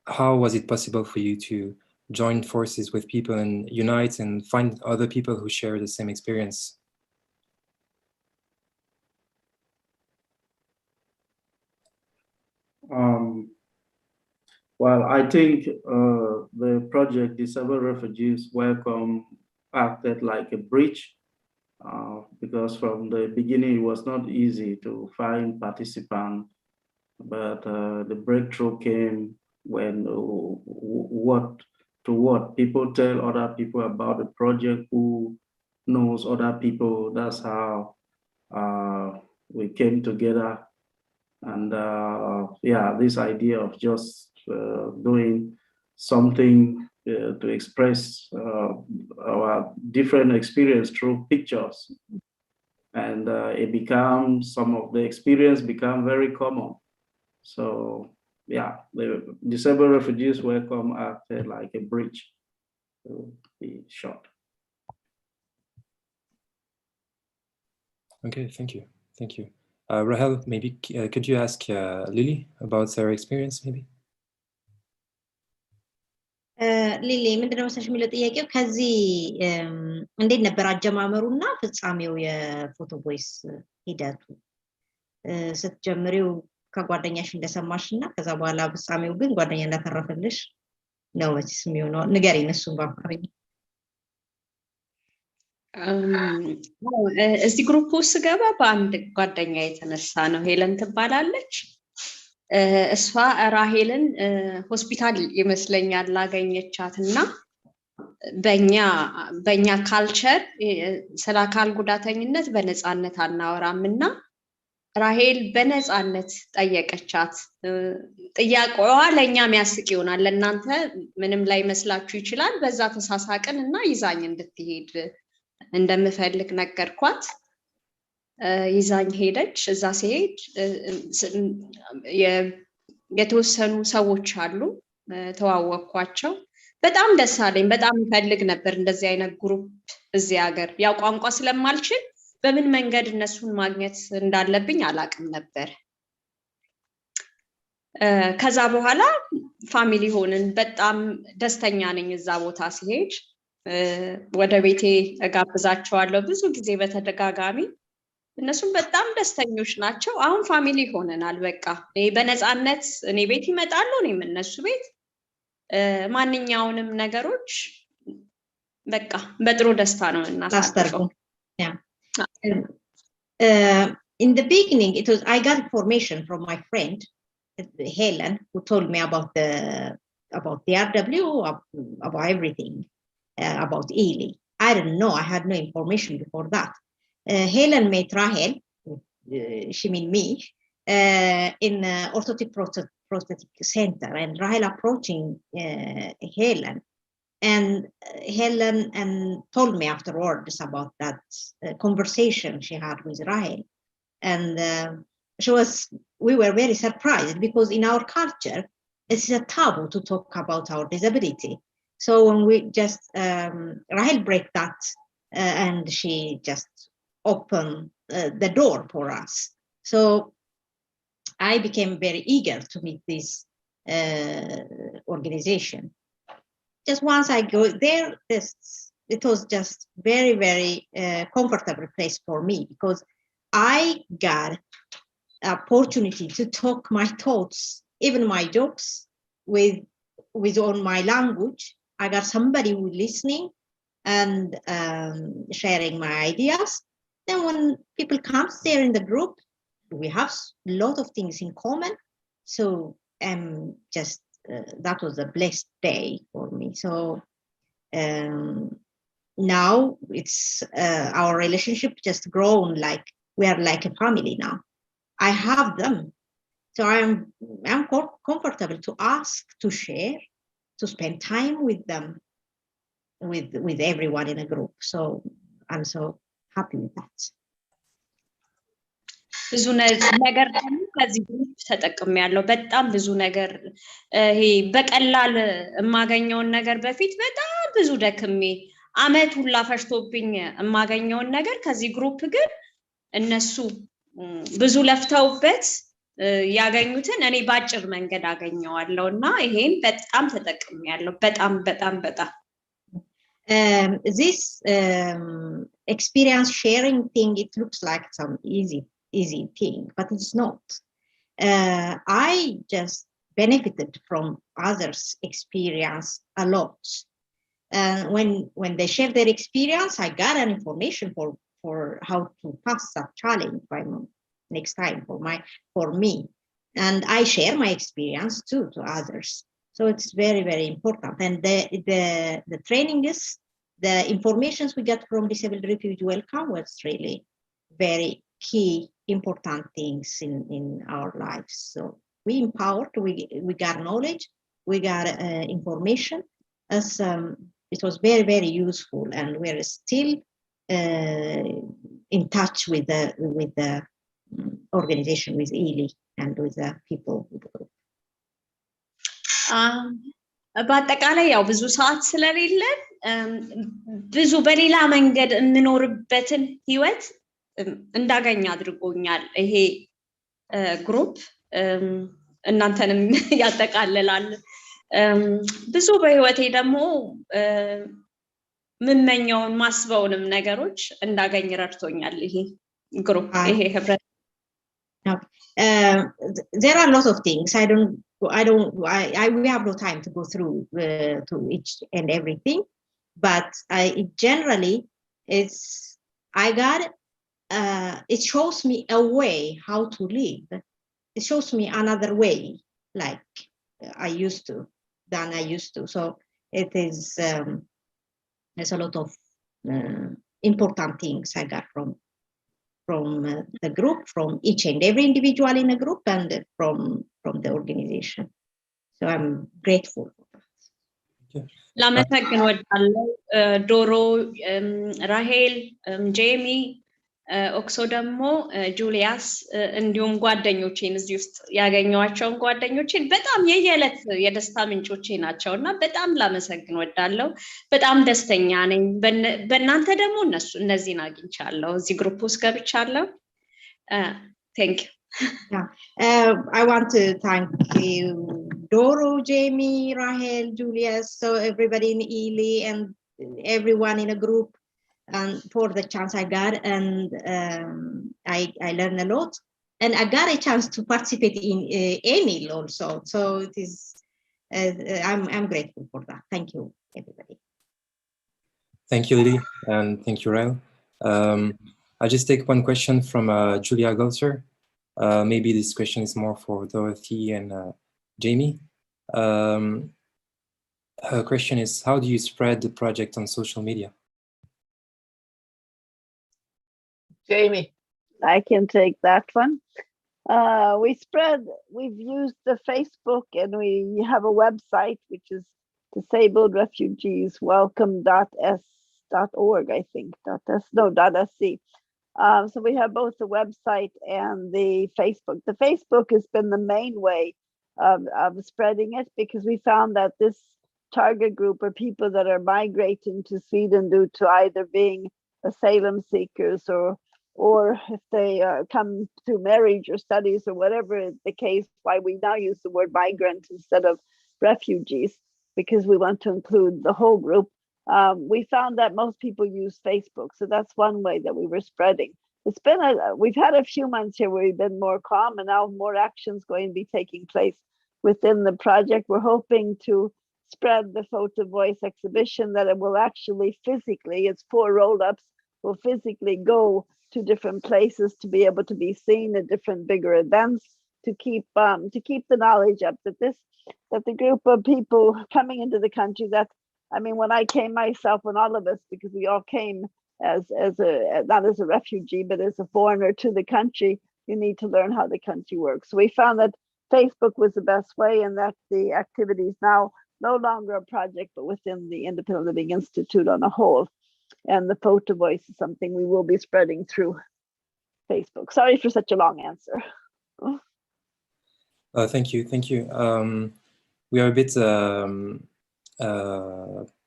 how was it possible for you to join forces with people and unite and find other people who share the same experience? Well, I think the project Disabled Refugees Welcome acted like a bridge because from the beginning it was not easy to find participants, but the breakthrough came when people tell other people about the project, who knows other people. That's how we came together. And yeah, this idea of just doing something to express our different experience through pictures. And it becomes, some of the experience become very common. So yeah, the Disabled Refugees Welcome acted like a bridge, to be short. Okay, thank you. Thank you. Rahel, maybe could you ask Lily about her experience, maybe? ሊሊ ምንድነው መሰለሽ የሚለው ጥያቄው ከዚህ እንዴት ነበር አጀማመሩና ፍጻሜው የፎቶ ቮይስ ሂደቱ ስትጀምሪው ከጓደኛሽ እንደሰማሽና ከዛ በኋላ ፍጻሜው ግን ጓደኛ እንዳተረፈልሽ ነው ወይስ የሚሆነው ንገሪኝ እሱን በአማርኛ እዚህ ግሩፕ ውስጥ ገባ በአንድ ጓደኛ የተነሳ ነው ሄለን ትባላለች እሷ ራሄልን ሆስፒታል ይመስለኛል ላገኘቻትና በእኛ ካልቸር ስለ አካል ጉዳተኝነት በነፃነት አናወራምና ራሄል በነፃነት ጠየቀቻት ጥያቄዋ ለኛ የሚያስቅ ይሆናል ለእናንተ ምንም ላይ መስላችሁ ይችላል በዛ ተሳሳቅን እና ይዛኝ እንድትሄድ እንደምፈልግ ነገርኳት ይዛኝ ሄደች እዛ ሲሄድ የተወሰኑ ሰዎች አሉ ተዋወቅኳቸው በጣም ደስ አለኝ በጣም ፈልግ ነበር እንደዚህ አይነት ግሩፕ እዚህ ሀገር ያው ቋንቋ ስለማልችል በምን መንገድ እነሱን ማግኘት እንዳለብኝ አላቅም ነበር ከዛ በኋላ ፋሚሊ ሆነን በጣም ደስተኛ ነኝ እዛ ቦታ ሲሄድ ወደ ቤቴ እጋብዛቸዋለሁ ብዙ ጊዜ በተደጋጋሚ እነሱም በጣም ደስተኞች ናቸው አሁን ፋሚሊ ሆነናል በቃ በነፃነት እኔ ቤት ይመጣሉ እኔም እነሱ ቤት ማንኛውንም ነገሮች በቃ በጥሩ ደስታ ነው እናሳልፈው in the beginning it was I got information from my friend Helen who told me about the RW about everything about Ely I didn't know I had no information before that Helen met Rahel, she mean me, in orthotic prosthetic center, and Rahel approaching Helen, and Helen told me afterwards about that conversation she had with Rahel, and we were very surprised because in our culture it's a taboo to talk about our disability. So when we just Rahel break that, and she just open the door for us. So I became very eager to meet this organization. Just once I go there, it was just very, very comfortable place for me, because I got opportunity to talk my thoughts, even my jokes, with on my language. I got somebody who listening and sharing my ideas. Then when people come there in the group, we have a lot of things in common. So just that was a blessed day for me. So now it's our relationship just grown, like we are like a family now. I have them, so I'm comfortable to ask, to share, to spend time with them, with everyone in a group. So I'm so happy with that. ብዙ ነገር ደግሞ ከዚህ ግሩፕ ተጠቅሜያለሁ። በጣም ብዙ ነገር ይሄ በቀላል የማገኘውን ነገር በፊት በጣም ብዙ ደክሜ አመት ሁላ ፈሽቶብኝ የማገኘውን ነገር ከዚህ ግሩፕ ግን እነሱ ብዙ ለፍተውበት ያገኙትን እኔ ባጭር መንገድ አገኘዋለሁና ይሄን በጣም ተጠቅሜያለሁ። በጣም በጣም በጣም this experience sharing thing, it looks like some easy thing, but it's not. I just benefited from others' experience a lot. When they share their experience, I got an information for how to pass that challenge next time for me, and I share my experience too to others. So it's very, very important. And the training is the informations we get from Disabled Refugee Welcome was really very key, important things in our lives. So we empowered, we got knowledge, we got information. As it was very, very useful, and we're still in touch with the organization, with Ely, and with the people with the group. በአጠቃላይ ያው ብዙ ሰዓት ስለሌለን ብዙ በሌላ መንገድ እንኖርበትን ህይወት እንዳገኝ አድርጎኛል ይሄ ግሩፕ እናንተንም ያጠቃልላል። ብዙ በህይወቴ ደግሞ ምመኛውን ማስበውንም ነገሮች እንዳገኝ ረድቶኛል ይሄ ግሩፕ ይሄ ህብረት። There are a lot of things. We have no time to go through to each and everything, but generally it shows me a way how to live. It shows me another way, like I used to. So it is there's a lot of important things I got from the group, from each and every individual in a group, and from the organization. So I'm grateful for that. ላመሰግን ወዳለው ዶሮ፣ ራሄል፣ ጄሚ፣ ኦክሶ ደግሞ ጁሊያስ እንዲሁም ጓደኞቼን እዚህ ውስጥ ያገኘዋቸውን ጓደኞቼን በጣም የየዕለት የደስታ ምንጮቼ ናቸውና በጣም ላመሰግን ወዳለው። በጣም ደስተኛ ነኝ። በእናንተ ደግሞ እነዚህን አግኝቻለሁ፣ እዚህ ግሩፕ ውስጥ ገብቻለሁ። Thank you. I want to thank you, Doro, Jamie, Rahel, Julius, so everybody in Ely and everyone in a group, and for the chance I got, and I learned a lot, and I got a chance to participate in Enil also. So it is, I'm grateful for that. Thank you, everybody. Thank you, Lily, and thank you, Rahel. I'll just take one question from Julia Gulser. Maybe this question is more for Dorothy and Jamie. Her question is, how do you spread the project on social media? Jamie. I can take that one. We've used the Facebook, and we have a website which is disabledrefugeeswelcome.org, I think. .sc. So we have both the website and the Facebook. The Facebook has been the main way of spreading it, because we found that this target group are people that are migrating to Sweden due to either being asylum seekers or or if they come through marriage or studies or whatever the case, why we now use the word migrant instead of refugees, because we want to include the whole group. We found that most people use Facebook, so that's one way that we were spreading. It's been we've had a few months here where we've been more calm, and now more actions going to be taking place within the project. We're hoping to spread the photo voice exhibition, that it will actually physically, it's 4 roll-ups, will physically go to different places to be able to be seen at different bigger events, to keep the knowledge up that the group of people coming into the country, that I mean, when I came myself, when all of us, because we all came as a not as a refugee but as a foreigner to the country, you need to learn how the country works. So we found that Facebook was the best way, and that the activities now no longer a project but within the Independent Living Institute on a whole. And the photo voice is something we will be spreading through Facebook. Sorry for such a long answer. Thank you. We are a bit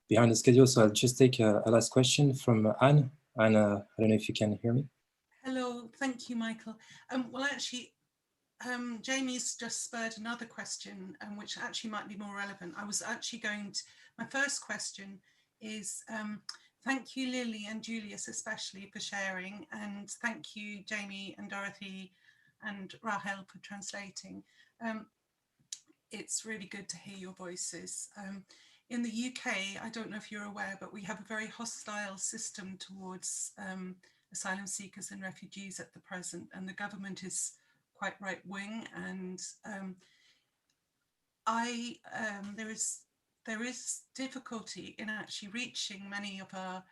behind the schedule, so I'll just take a last question from Anne. Anne, I don't know if you can hear me. Hello, thank you, Michael. Well, actually, Jamie's just spurred another question, which actually might be more relevant. I was actually my first question is, thank you, Lily and Julius, especially for sharing, and thank you, Jamie and Dorothy and Rahel for translating. It's really good to hear your voices. In the UK, I don't know if you're aware, but we have a very hostile system towards asylum seekers and refugees at the present, and the government is quite right-wing, and there is difficulty in actually reaching many of our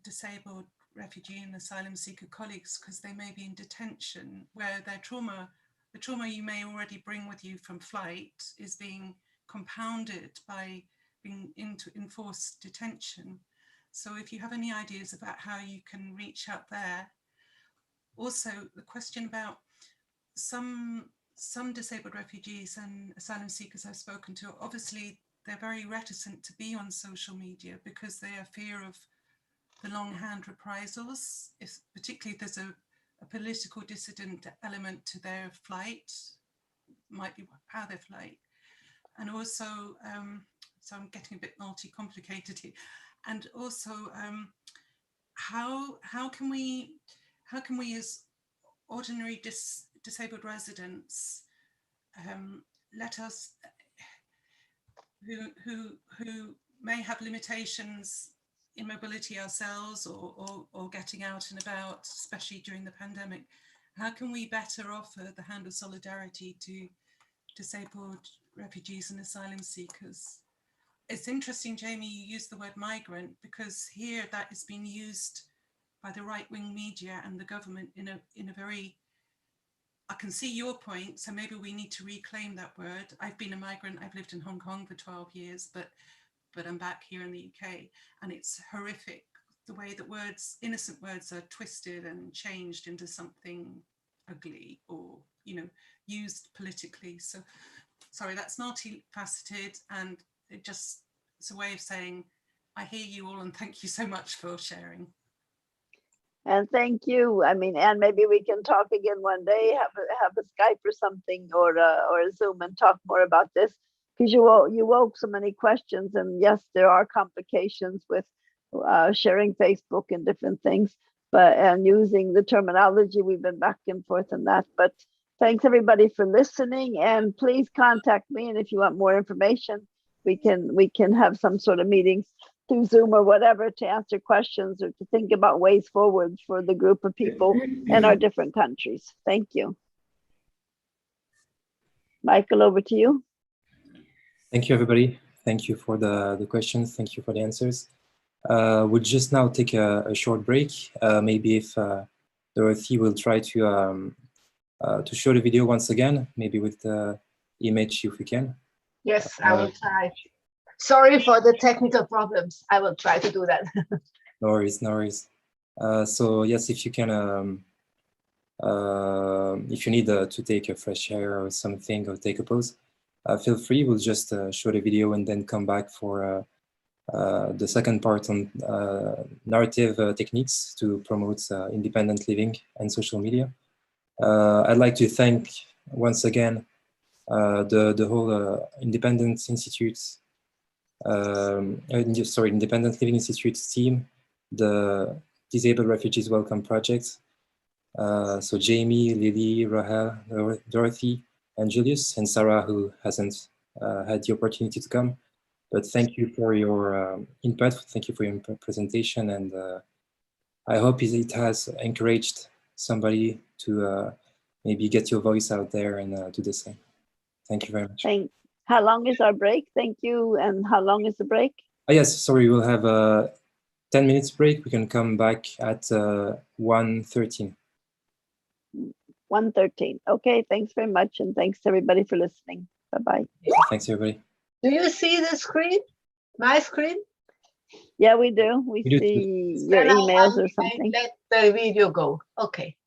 disabled refugee and asylum seeker colleagues, because they may be in detention where the trauma you may already bring with you from flight is being compounded by being into enforced detention. So if you have any ideas about how you can reach out there. Also, the question about some disabled refugees and asylum seekers I've spoken to, obviously they're very reticent to be on social media because they are fear of the longhand reprisals, particularly if there's a political dissident element to their flight, might be how they flight. And also, so I'm getting a bit multi-complicated here. And also, how can we as ordinary disabled residents let us who may have limitations in mobility ourselves or getting out and about, especially during the pandemic, how can we better offer the hand of solidarity to disabled refugees and asylum seekers? It's interesting, Jamie, you used the word migrant, because here that is being used by the right-wing media and the government in a very, I can see your point, so maybe we need to reclaim that word. I've been a migrant, I've lived in Hong Kong for 12 years, but I'm back here in the UK, and it's horrific the way that words, innocent words, are twisted and changed into something ugly or, you know, used politically. So sorry, that's multifaceted, and it's a way of saying I hear you all and thank you so much for sharing. And thank you. I mean, and maybe we can talk again one day, have a Skype or something, or a Zoom, and talk more about this, because you woke so many questions. And yes, there are complications with sharing Facebook and different things, and using the terminology, we've been back and forth on that. But thanks everybody for listening, and please contact me. And if you want more information, we can have some sort of meetings through Zoom or whatever to answer questions or to think about ways forward for the group of people in our different countries. Thank you. Michael, over to you. Thank you, everybody. Thank you for the questions. Thank you for the answers. We'll just now take a short break. Maybe if Dorothy will try to show the video once again, maybe with the image if we can. Yes, I will try. Sorry for the technical problems. I will try to do that. No worries, no worries. So yes, if you can, if you need to take a fresh air or something, or take a pause, feel free. We'll just show the video and then come back for the second part on narrative techniques to promote independent living and social media. I'd like to thank once again the whole Independent Institute, Independent Living Institute team, the Disabled Refugees Welcome Project. So Jamie, Lily, Rahel, Dorothy, and Julius, and Sarah, who hasn't had the opportunity to come. But thank you for your input. Thank you for your presentation. And I hope it has encouraged somebody to maybe get your voice out there and do the same. Thank you very much. How long is our break? Thank you. And how long is the break? Oh, yes, sorry, we'll have a 10 minutes break. We can come back at 1:13. 1:13. Okay, thanks very much. And thanks everybody for listening. Bye-bye. Thanks, everybody. Do you see the screen? My screen? Yeah, we do. We see your emails or something. Let the video go. Okay.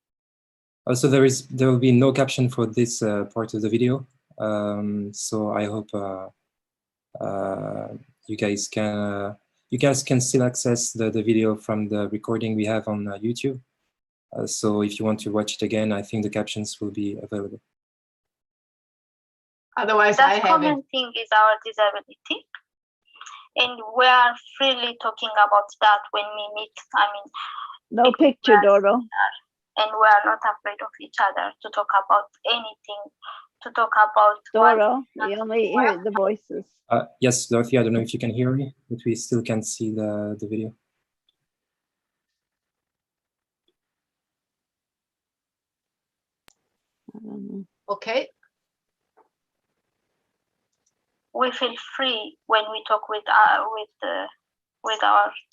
Also, there will be no caption for this part of the video. So I hope you guys can still access the video from the recording we have on YouTube. So if you want to watch it again, I think the captions will be available. Otherwise, that commenting is our disability, and we are freely talking about that when we meet. I mean, no picture, Doro. And we are not afraid of each other to talk about anything, to talk about. Doro, we only hear the voices. Yes, Dorothy, I don't know if you can hear me, but we still can't see the video. I don't know. Okay. We feel free when we talk with our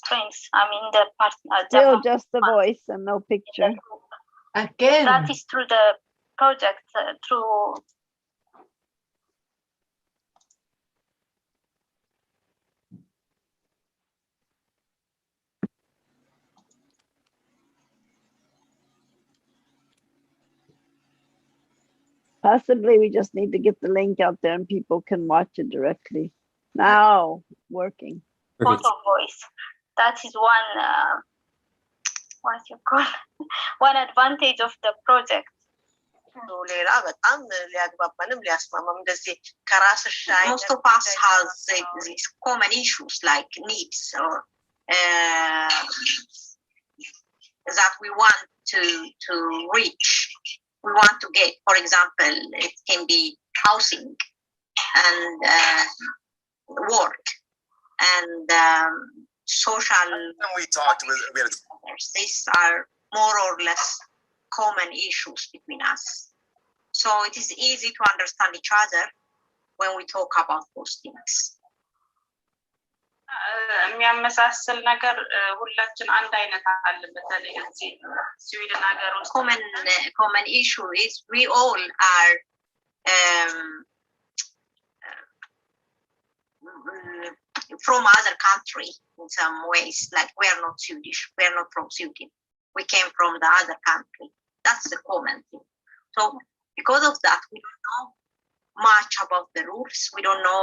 friends. I mean, the partner. Still just the voice and no picture. Again. That is through the project, through. Possibly we just need to get the link out there and people can watch it directly. Now, working. Photo voice. That is one, what you call, one advantage of the project. Most of us has these common issues like needs or that we want to reach. We want to get, for example, it can be housing and work and social. And we talked with these are more or less common issues between us. So it is easy to understand each other when we talk about those things. የሚያመሳስል ነገር ሁላችን አንድ አይነት አለ በተለይ እዚህ ስዊድን ሀገር ውስጥ common issue is we all are from other country in some ways, like we are not Swedish, we are not from Sweden, we came from the other country. That's the common thing. So because of that, we don't know much about the rules, we don't know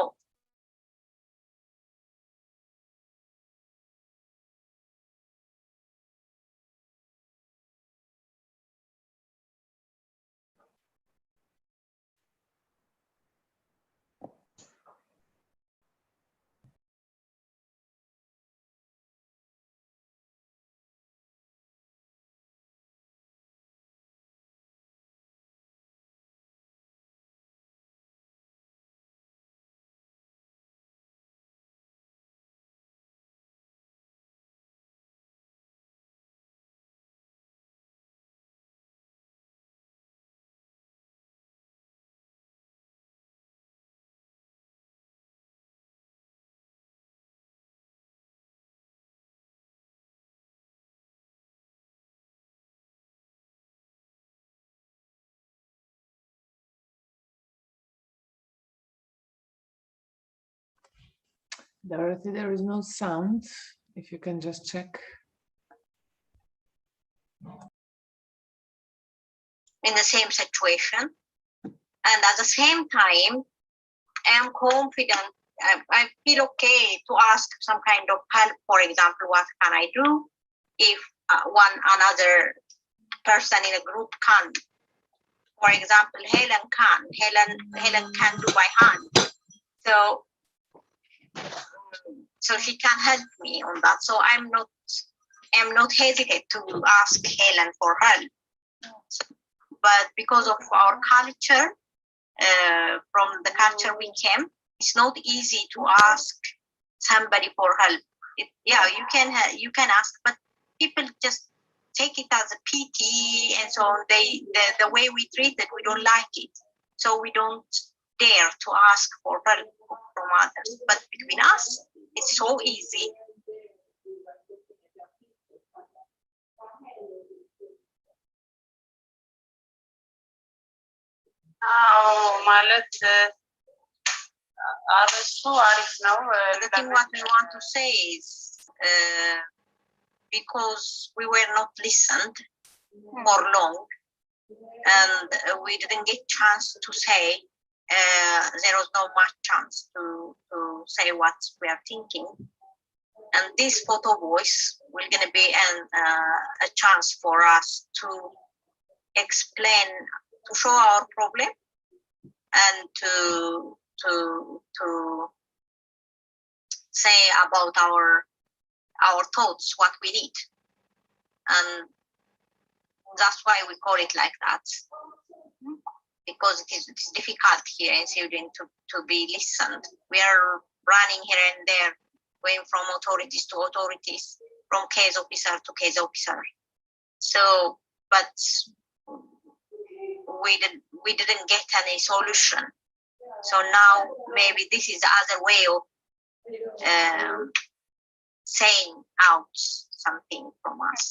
Dorothy, there is no sound. If you can just check. in the same situation, and at the same time, I am confident I feel okay to ask some kind of help. For example, what can I do if another person in a group can? For example, Helen can. Helen can do by hand. So she can help me on that. So I'm not hesitant to ask Helen for help. But because of our culture, from the culture we came, it's not easy to ask somebody for help. You can ask, but people just take it as a pity, and so on. The way we treat it, we don't like it, so we don't dare to ask for help from others. But between us, it's so easy. ማለት አርሱ አሪፍ ነው። I think what we want to say is because we were not listened for long, and we didn't get chance to say. There was no much chance to say what we are thinking, and this photo voice will gonna be a chance for us to explain, to show our problem, and to say about our thoughts, what we need, and that's why we call it like that. Because it's difficult here in Sweden to be listened. We are running here and there, going from authorities to authorities, from case officer to case officer. So, but we didn't get any solution. So now maybe this is the other way of saying out something from us.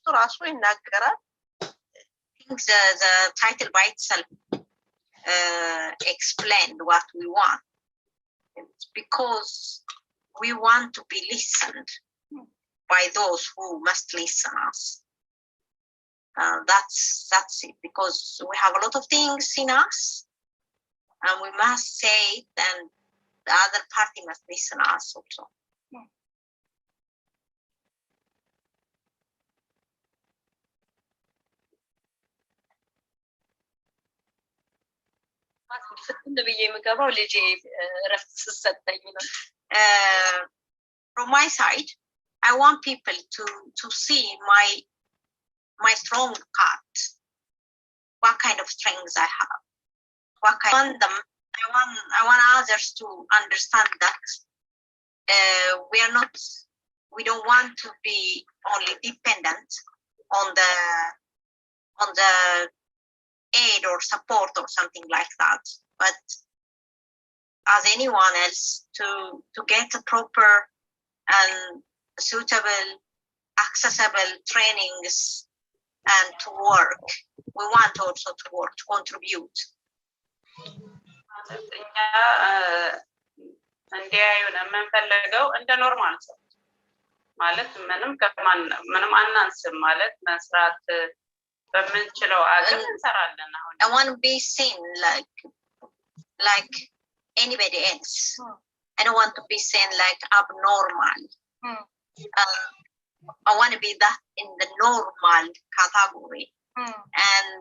The title by itself explained what we want. It's because we want to be listened by those who must listen us. That's it. Because we have a lot of things in us, and we must say it, and the other party must listen us also. From my side, I want people to see my strong part, what kind of strengths I have, what kind of them. I want others to understand that we don't want to be only dependent on the aid or support or something like that, but as anyone else to get a proper and suitable, accessible trainings and to work. We want also to work, to contribute. እንዲያዩን የምንፈልገው እንደ ኖርማል ሰው ማለት ምንም አናንስም ማለት መስራት በምንችለው አቅም እንሰራለን። አሁን I want to be seen like anybody else. I don't want to be seen like abnormal. I want to be that in the normal category, and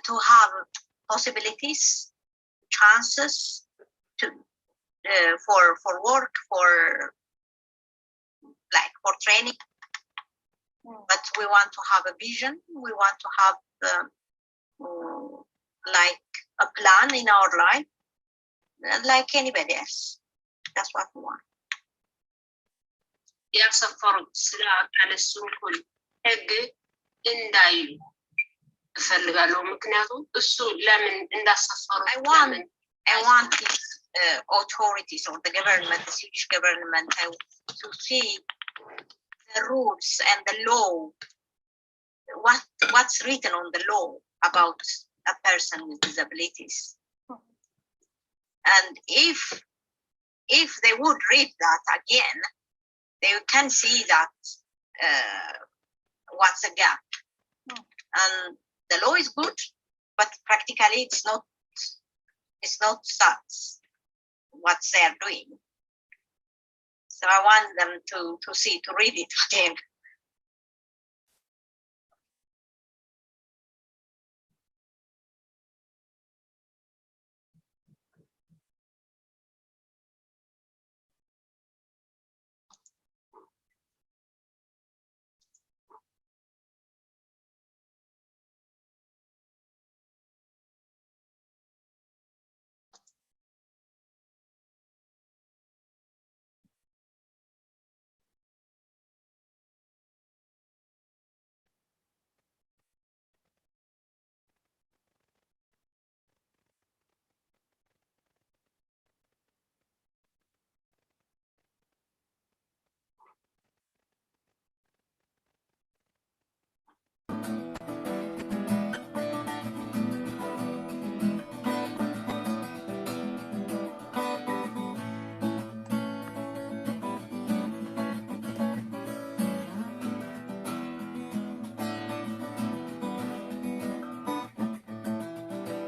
to have possibilities, chances to for work, for training. But we want to have a vision. We want to have like a plan in our life, like anybody else. That's what we want. ያሰፈሩት ስለ አቃለሱን ሁሉ ህግ እንዳዩ እፈልጋለሁ። ምክንያቱም እሱ ለምን እንዳሰፈሩ I want these authorities or the government, the Swedish government, to see the rules and the law, what's written on the law about a person with disabilities. And if they would read that again, they can see that what's a gap. And the law is good, but practically it's not that what they are doing. So I want them to read it again.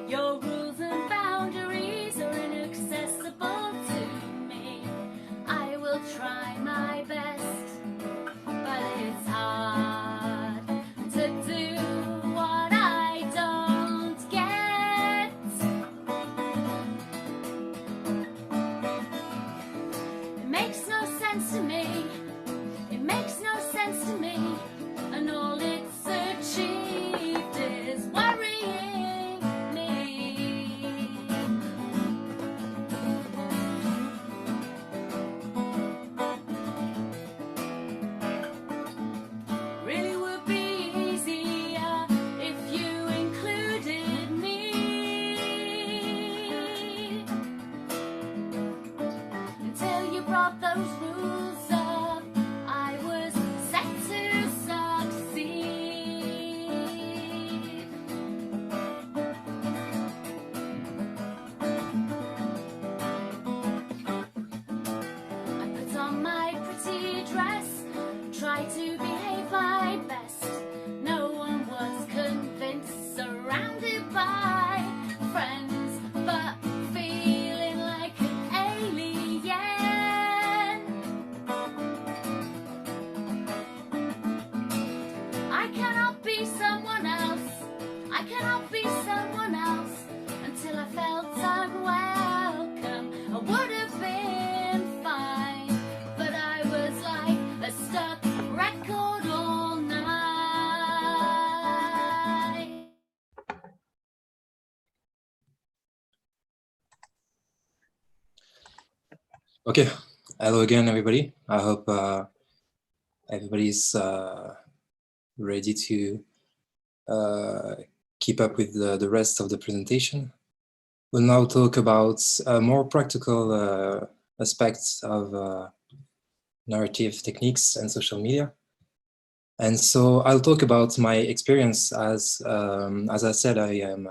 Your rules and boundaries are inaccessible to me. I will try my best, but it's hard to do what I don't get. It makes no sense to me. It makes no sense to me. And all it's achieved is worrying me. Really would be easier if you included me. Until you brought those rules up, I was set to succeed. I put on my pretty dress, try to behave my best. No one was convinced, surrounded by friends, but feeling like an alien. I cannot be someone else. I cannot be someone else until I felt unwelcome. I would have been fine, but I was like a stuck record all night. Okay, hello again, everybody. I hope everybody's ready to keep up with the rest of the presentation. We'll now talk about more practical aspects of narrative techniques and social media. And so I'll talk about my experience as I said, I am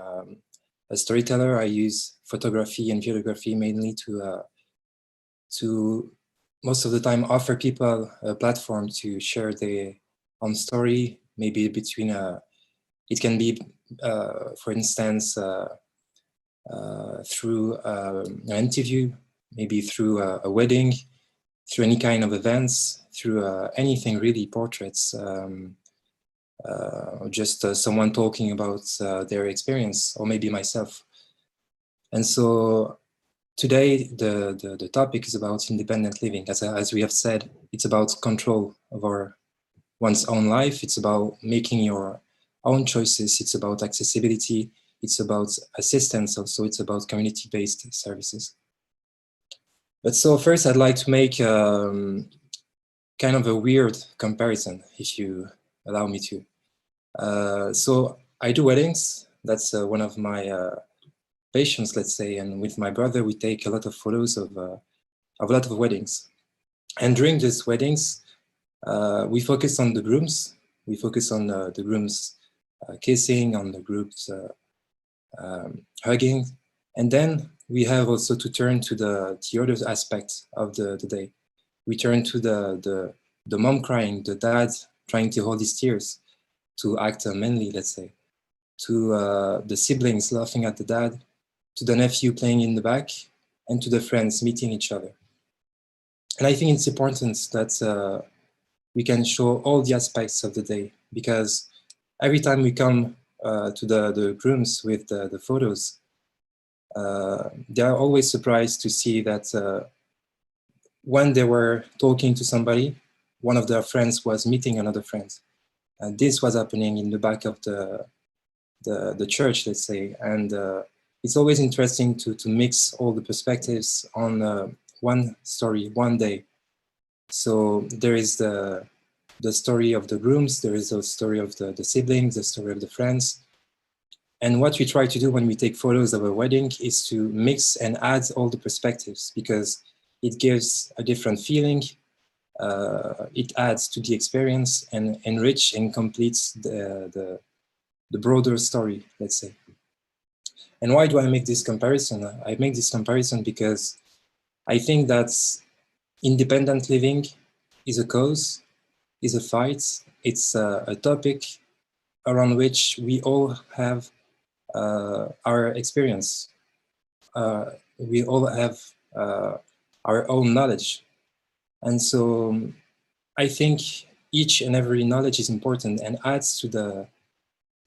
a storyteller. I use photography and videography mainly to most of the time offer people a platform to share their own story, maybe between it can be, for instance, through an interview, maybe through a wedding, through any kind of events, through anything really, portraits, just someone talking about their experience, or maybe myself. And so today, the topic is about independent living. As we have said, it's about control over one's own life. It's about making your own choices. It's about accessibility. It's about assistance. Also, it's about community-based services. But so first, I'd like to make kind of a weird comparison, if you allow me to. So I do weddings. That's one of my patients, let's say, and with my brother, we take a lot of photos of a lot of weddings. And during these weddings, we focus on the grooms. We focus on the grooms kissing, on the grooms hugging. And then we have also to turn to the other aspect of the day. We turn to the mom crying, the dad trying to hold his tears, to act manly, let's say, to the siblings laughing at the dad, to the nephew playing in the back, and to the friends meeting each other. And I think it's important that we can show all the aspects of the day, because every time we come to the rooms with the photos, they are always surprised to see that when they were talking to somebody, one of their friends was meeting another friend. And this was happening in the back of the church, let's say. And it's always interesting to mix all the perspectives on one story, one day. So there is the story of the grooms, there is the story of the siblings, the story of the friends. And what we try to do when we take photos of a wedding is to mix and add all the perspectives, because it gives a different feeling. It adds to the experience and enrich and completes the broader story, let's say. And why do I make this comparison? I make this comparison because I think that independent living is a cause, is a fight. It's a topic around which we all have our experience. We all have our own knowledge. And so I think each and every knowledge is important and adds to the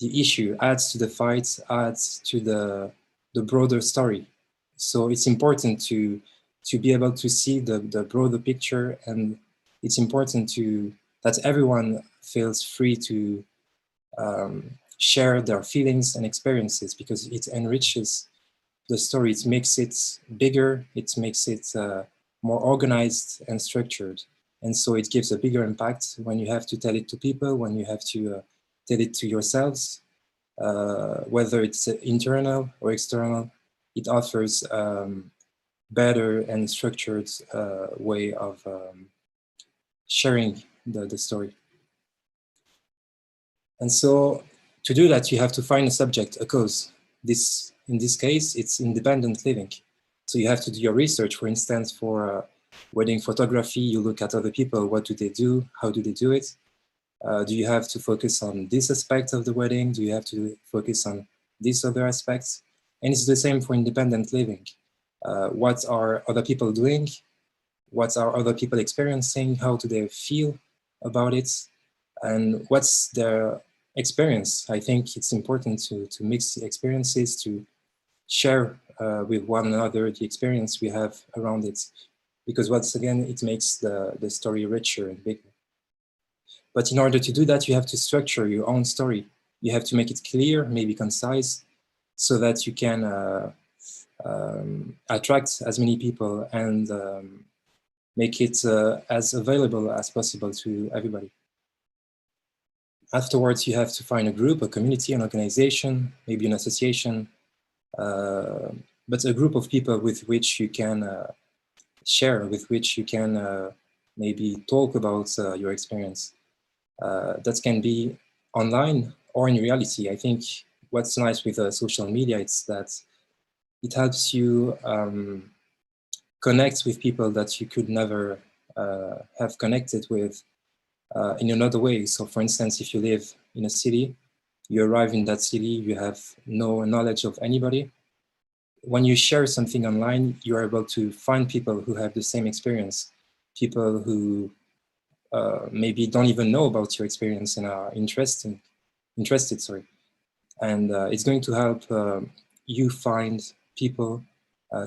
issue, adds to the fight, adds to the broader story. So it's important to be able to see the broader picture, and it's important that everyone feels free to share their feelings and experiences, because it enriches the story. It makes it bigger, it makes it more organized and structured. And so it gives a bigger impact when you have to tell it to people, when you have to tell it to yourselves, whether it's internal or external. It offers better and structured way of sharing the story. And so to do that, you have to find a subject, a cause. In this case, it's independent living. So you have to do your research. For instance, for wedding photography, you look at other people. What do they do? How do they do it? Do you have to focus on this aspect of the wedding? Do you have to focus on these other aspects? And it's the same for independent living. What are other people doing? What are other people experiencing? How do they feel about it? And what's their experience? I think it's important to mix the experiences, to share with one another the experience we have around it. Because once again, it makes the story richer and bigger. But in order to do that, you have to structure your own story. You have to make it clear, maybe concise, so that you can attract as many people and make it as available as possible to everybody. Afterwards, you have to find a group, a community, an organization, maybe an association, but a group of people with which you can share, with which you can maybe talk about your experience. That can be online or in reality. I think what's nice with social media is that it helps you connect with people that you could never have connected with in another way. So for instance, if you live in a city, you arrive in that city, you have no knowledge of anybody. When you share something online, you are able to find people who have the same experience, people who maybe don't even know about your experience and are interested. And it's going to help you find people,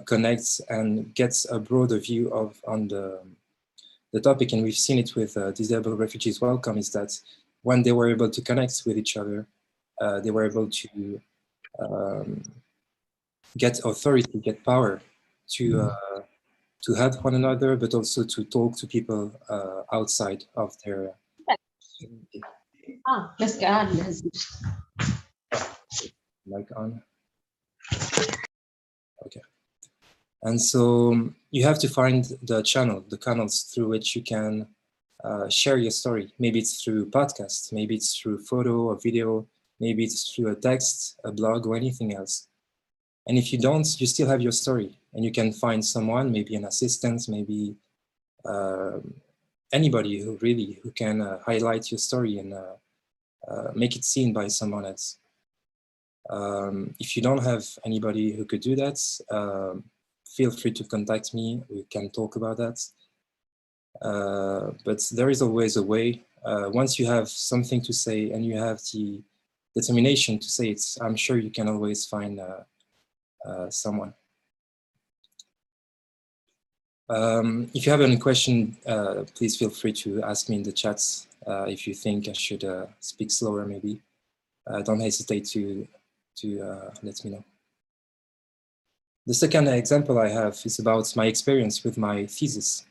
connect, and get a broader view on the topic. And we've seen it with Disabled Refugees Welcome, is that when they were able to connect with each other, they were able to get authority, get power to help one another, but also to talk to people outside of their community. Mic on. Okay. And so you have to find the channels through which you can share your story. Maybe it's through podcasts, maybe it's through photo or video, maybe it's through a text, a blog, or anything else. And if you don't, you still have your story, and you can find someone, maybe an assistant, maybe anybody who can highlight your story and make it seen by someone else. If you don't have anybody who could do that, feel free to contact me. We can talk about that. But there is always a way. Once you have something to say and you have the determination to say it, I'm sure you can always find someone. If you have any question, please feel free to ask me in the chats. If you think I should speak slower, maybe. Don't hesitate to let me know. The second example I have is about my experience with my thesis.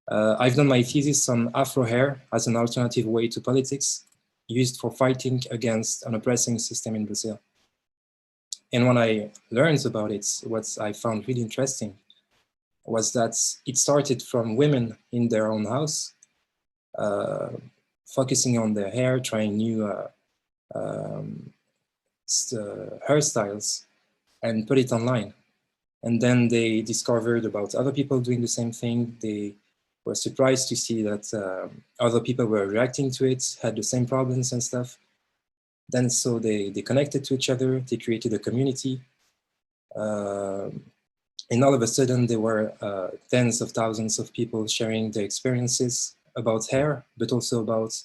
I've done my thesis on Afro hair as an alternative way to politics, used for fighting against an oppressing system in Brazil. And when I learned about it, what I found really interesting was that it started from women in their own house, focusing on their hair, trying new hairstyles, and put it online. And then they discovered about other people doing the same thing. They were surprised to see that other people were reacting to it, had the same problems and stuff. Then so they connected to each other, they created a community. And all of a sudden there were tens of thousands of people sharing their experiences about hair, but also about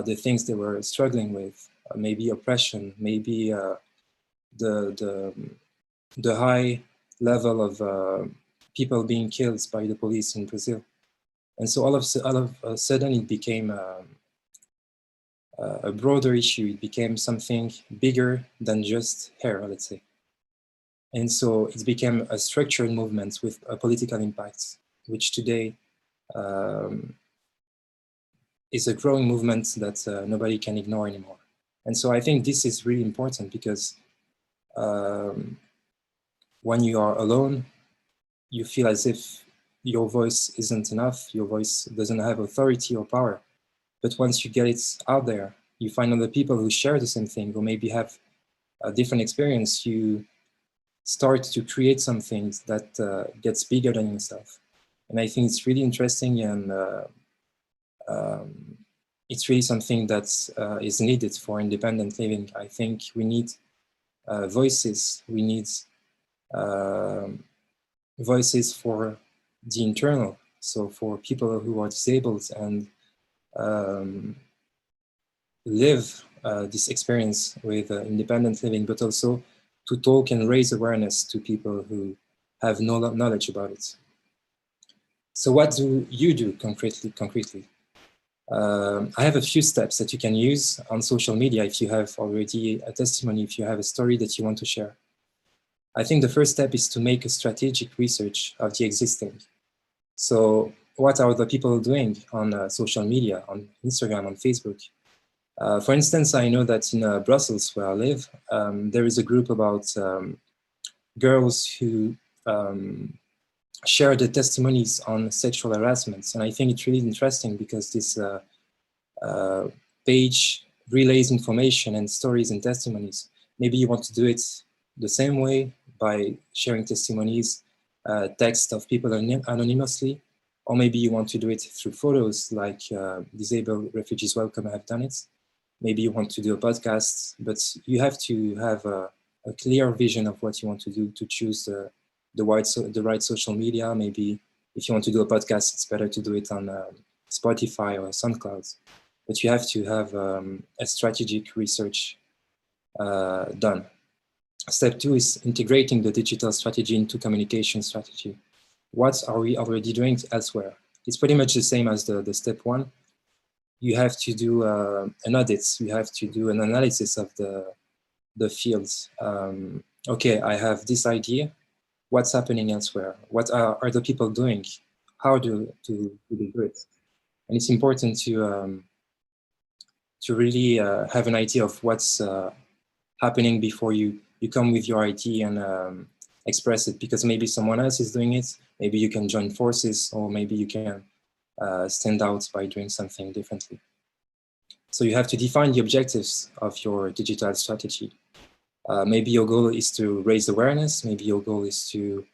the things they were struggling with, maybe oppression, maybe the high level of people being killed by the police in Brazil. And so all of a sudden it became a broader issue. It became something bigger than just hair, let's say. And so it became a structured movement with a political impact, which today is a growing movement that nobody can ignore anymore. And so I think this is really important because when you are alone, you feel as if your voice isn't enough, your voice doesn't have authority or power. But once you get it out there, you find other people who share the same thing, or maybe have a different experience, you start to create something that gets bigger than yourself. And I think it's really interesting, and it's really something that is needed for independent living. I think we need voices. We need voices for the internal, so for people who are disabled and live this experience with independent living, but also to talk and raise awareness to people who have no knowledge about it. So what do you do concretely? I have a few steps that you can use on social media if you have already a testimony, if you have a story that you want to share. I think the first step is to make a strategic research of the existing. So what are the people doing on social media, on Instagram, on Facebook? For instance, I know that in Brussels, where I live, there is a group about girls who share the testimonies on sexual harassment. And I think it's really interesting because this page relays information and stories and testimonies. Maybe you want to do it the same way by sharing testimonies, text of people anonymously, or maybe you want to do it through photos like Disabled Refugees Welcome have done it. Maybe you want to do a podcast, but you have to have a clear vision of what you want to do to choose the right social media. Maybe if you want to do a podcast, it's better to do it on Spotify or SoundCloud. But you have to have a strategic research done. Step 2 is integrating the digital strategy into communication strategy. What are we already doing elsewhere? It's pretty much the same as the step 1. You have to do an audit. You have to do an analysis of the fields. Okay, I have this idea. What's happening elsewhere? What are the people doing? How do they do it? And it's important to really have an idea of what's happening before you come with your idea and express it, because maybe someone else is doing it. Maybe you can join forces, or maybe you can stand out by doing something differently. So you have to define the objectives of your digital strategy. Maybe your goal is to raise awareness. Maybe your goal is to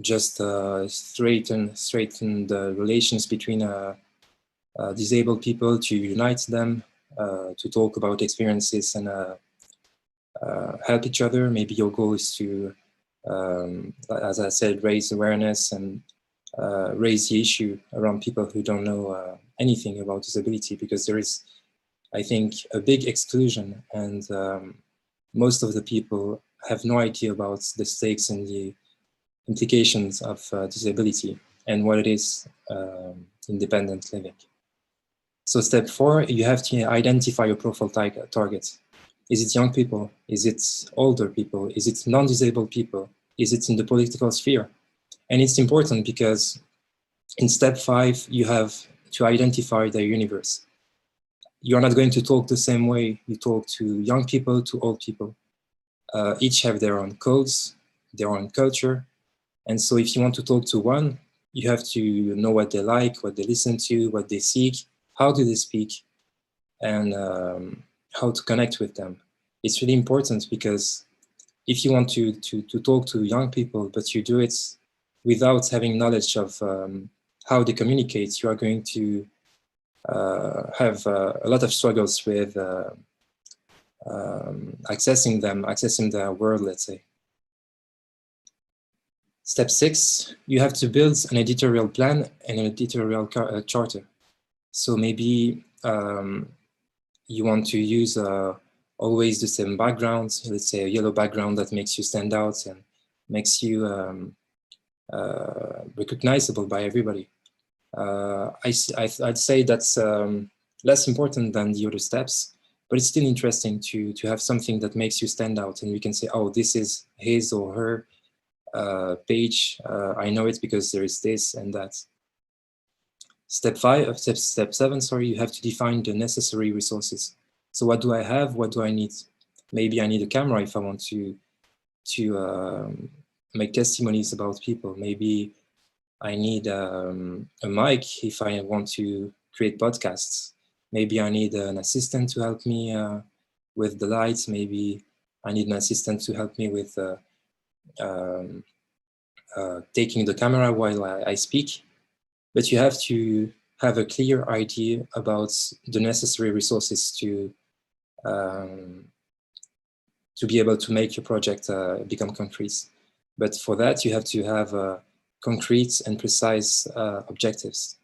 just straighten the relations between disabled people, to unite them, to talk about experiences and help each other. Maybe your goal is to, as I said, raise awareness and raise the issue around people who don't know anything about disability, because there is, I think, a big exclusion, and most of the people have no idea about the stakes and the implications of disability and what it is independent living. So step 4, you have to identify your profile target. Is it young people? Is it older people? Is it non-disabled people? Is it in the political sphere? And it's important because in step 5, you have to identify their universe. You're not going to talk the same way you talk to young people, to old people. Each have their own codes, their own culture. And so if you want to talk to one, you have to know what they like, what they listen to, what they seek, how do they speak, and how to connect with them. It's really important, because if you want to talk to young people, but you do it without having knowledge of how they communicate, you are going to have a lot of struggles with accessing their world, let's say. Step 6, you have to build an editorial plan and an editorial charter. So maybe you want to use always the same background, let's say a yellow background that makes you stand out and makes you recognizable by everybody. I'd say that's less important than the other steps, but it's still interesting to have something that makes you stand out, and we can say, oh, this is his or her page. I know it because there is this and that. Step 7, sorry, you have to define the necessary resources. So what do I have? What do I need? Maybe I need a camera if I want to make testimonies about people. Maybe I need a mic if I want to create podcasts. Maybe I need an assistant to help me with the lights. Maybe I need an assistant to help me with taking the camera while I speak. But you have to have a clear idea about the necessary resources to be able to make your project become concrete. But for that, you have to have concrete and precise objectives.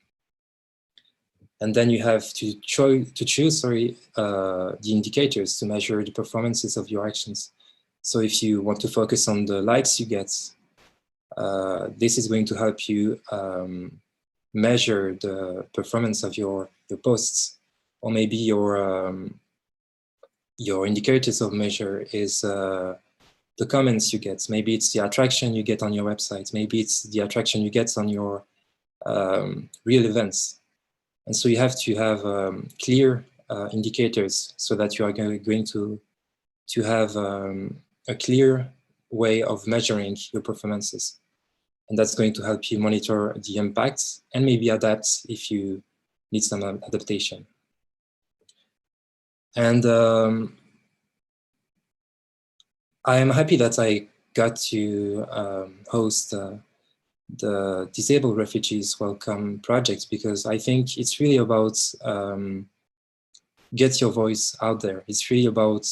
And then you have to choose the indicators to measure the performances of your actions. So if you want to focus on the likes you get, this is going to help you measure the performance of your posts. Or maybe your indicators of measure is the comments you get. Maybe it's the attraction you get on your website. Maybe it's the attraction you get on your real events. And so you have to have clear indicators so that you are going to have a clear way of measuring your performances. And that's going to help you monitor the impacts and maybe adapt if you need some adaptation. And I am happy that I got to host the Disabled Refugees Welcome project, because I think it's really about get your voice out there. It's really about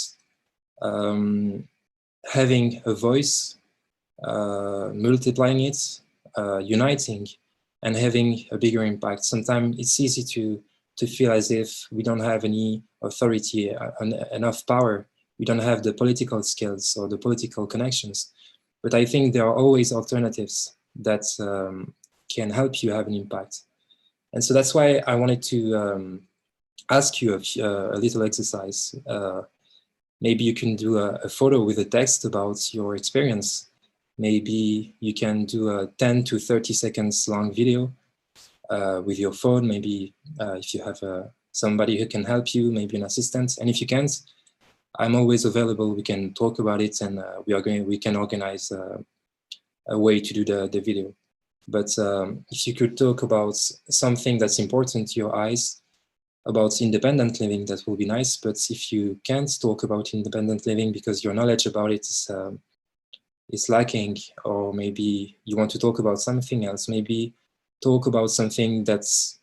having a voice, multiplying it, uniting, and having a bigger impact. Sometimes it's easy to feel as if we don't have any authority, enough power. We don't have the political skills or the political connections. But I think there are always alternatives that can help you have an impact. And so that's why I wanted to ask you a little exercise. Maybe you can do a photo with a text about your experience. Maybe you can do a 10 to 30 seconds long video with your phone. Maybe if you have somebody who can help you, maybe an assistant. And if you can't, I'm always available. We can talk about it, and we can organize a way to do the video. But if you could talk about something that's important to your eyes about independent living, that will be nice. But if you can't talk about independent living because your knowledge about it is lacking, or maybe you want to talk about something else, maybe talk about something that's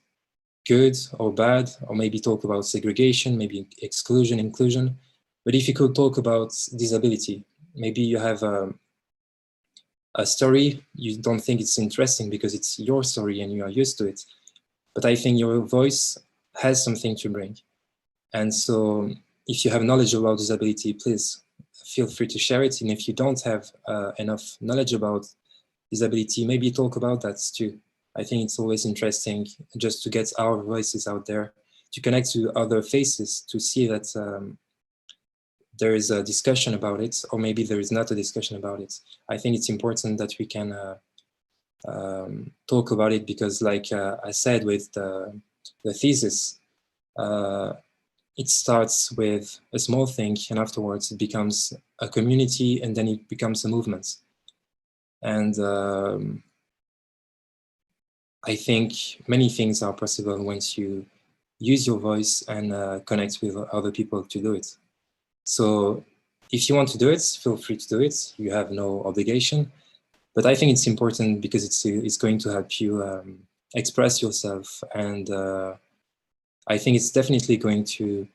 good or bad, or maybe talk about segregation, maybe exclusion, inclusion. But if you could talk about disability, maybe you have a story, you don't think it's interesting because it's your story and you are used to it. But I think your voice has something to bring. And so if you have knowledge about disability, please feel free to share it. And if you don't have enough knowledge about disability, maybe talk about that too. I think it's always interesting just to get our voices out there, to connect to other faces, to see that there is a discussion about it, or maybe there is not a discussion about it. I think it's important that we can talk about it, because like I said with the thesis, it starts with a small thing and afterwards it becomes a community and then it becomes a movement. And I think many things are possible once you use your voice and connect with other people to do it. So if you want to do it, feel free to do it. You have no obligation. But I think it's important because it's going to help you express yourself. And I think it's definitely going to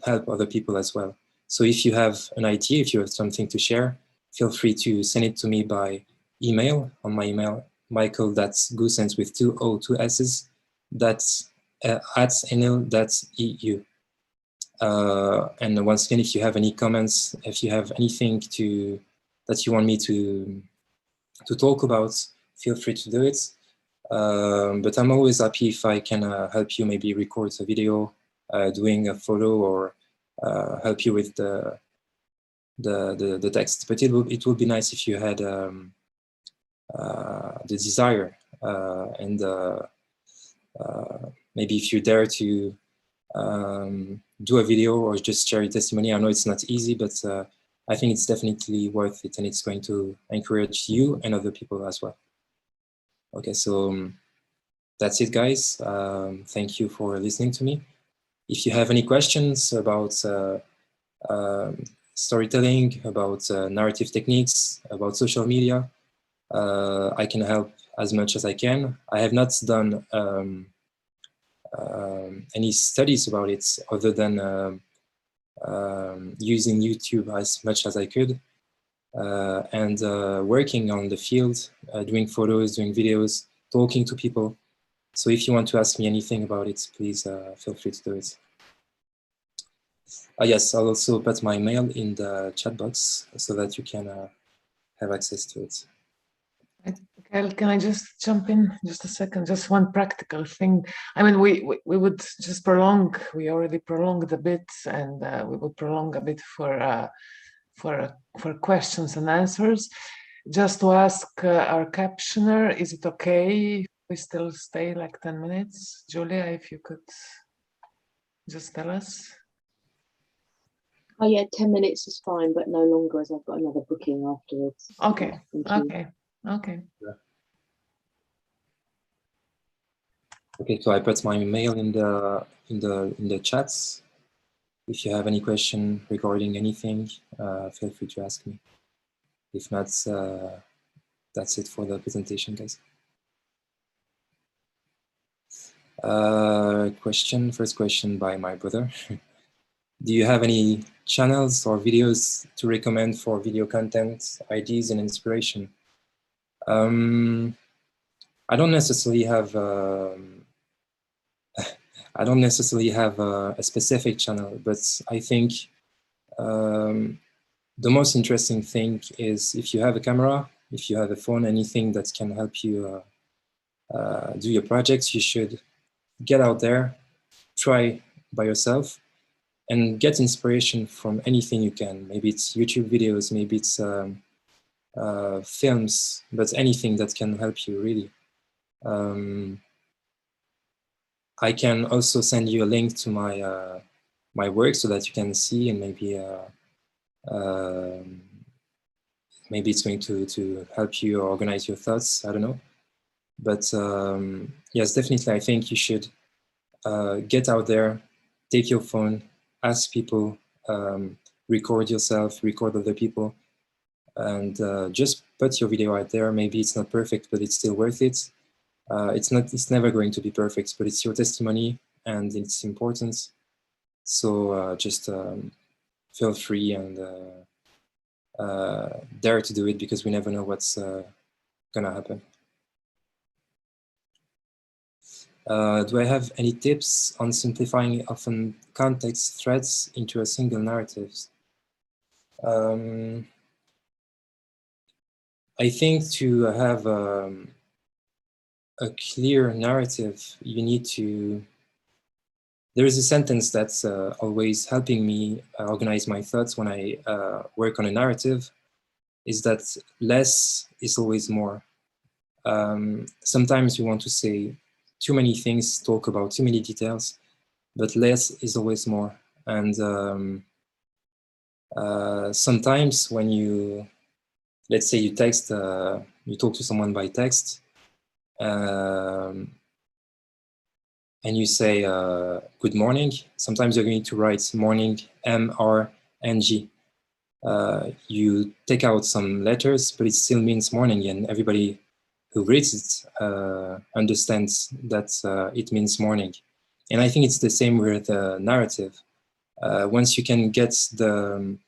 help other people as well. So if you have an idea, if you have something to share, feel free to send it to me by email on my email, michael.goosens with 2 O, 2 S's, that's at enil.eu. And once again, if you have any comments, if you have anything that you want me to talk about, feel free to do it. But I'm always happy if I can help you maybe record a video, doing a photo, or help you with the text. But it would be nice if you had the desire and maybe if you dare to do a video or just share your testimony. I know it's not easy, but I think it's definitely worth it, and it's going to encourage you and other people as well. Okay, so that's it, guys. Thank you for listening to me. If you have any questions about storytelling, about narrative techniques, about social media, I can help as much as I can. I have not done any studies about it other than using YouTube as much as I could, and working on the field, doing photos, doing videos, talking to people. So if you want to ask me anything about it, please feel free to do it. Yes, I'll also put my mail in the chat box so that you can have access to it. Can I just jump in just a second? Just one practical thing. I mean, we would just prolong. We already prolonged a bit, and we would prolong a bit for questions and answers. Just to ask our captioner, is it okay if we still stay like 10 minutes? Julia, if you could just tell us. Oh yeah, 10 minutes is fine, but no longer, as I've got another booking afterwards. Okay. Okay. Okay. Yeah. Okay, so I put my mail in the chats. If you have any question regarding anything, feel free to ask me. If not, that's it for the presentation, guys. First question by my brother. Do you have any channels or videos to recommend for video content, ideas, and inspiration? I don't necessarily have a specific channel, but I think the most interesting thing is if you have a camera, if you have a phone, anything that can help you do your projects, you should get out there, try by yourself, and get inspiration from anything you can. Maybe it's YouTube videos, maybe it's films, but anything that can help you really. I can also send you a link to my my work so that you can see, and maybe maybe it's going to help you organize your thoughts. I don't know, but yes, definitely. I think you should get out there, take your phone, ask people, record yourself, record other people, and just put your video out there. Maybe it's not perfect, but it's still worth it. It's never going to be perfect, but it's your testimony and it's important. So just feel free and dare to do it, because we never know what's gonna happen. Do I have any tips on simplifying often context threads into a single narrative? I think to have a clear narrative, you need to. There is a sentence that's always helping me organize my thoughts when I work on a narrative, is that less is always more. Sometimes you want to say too many things, talk about too many details, but less is always more. And sometimes when you, let's say you text, you talk to someone by text, and you say good morning, sometimes you're going to write morning, M-R-N-G. You take out some letters, but it still means morning, and everybody who reads it understands that it means morning. And I think it's the same with the narrative. Once you can get the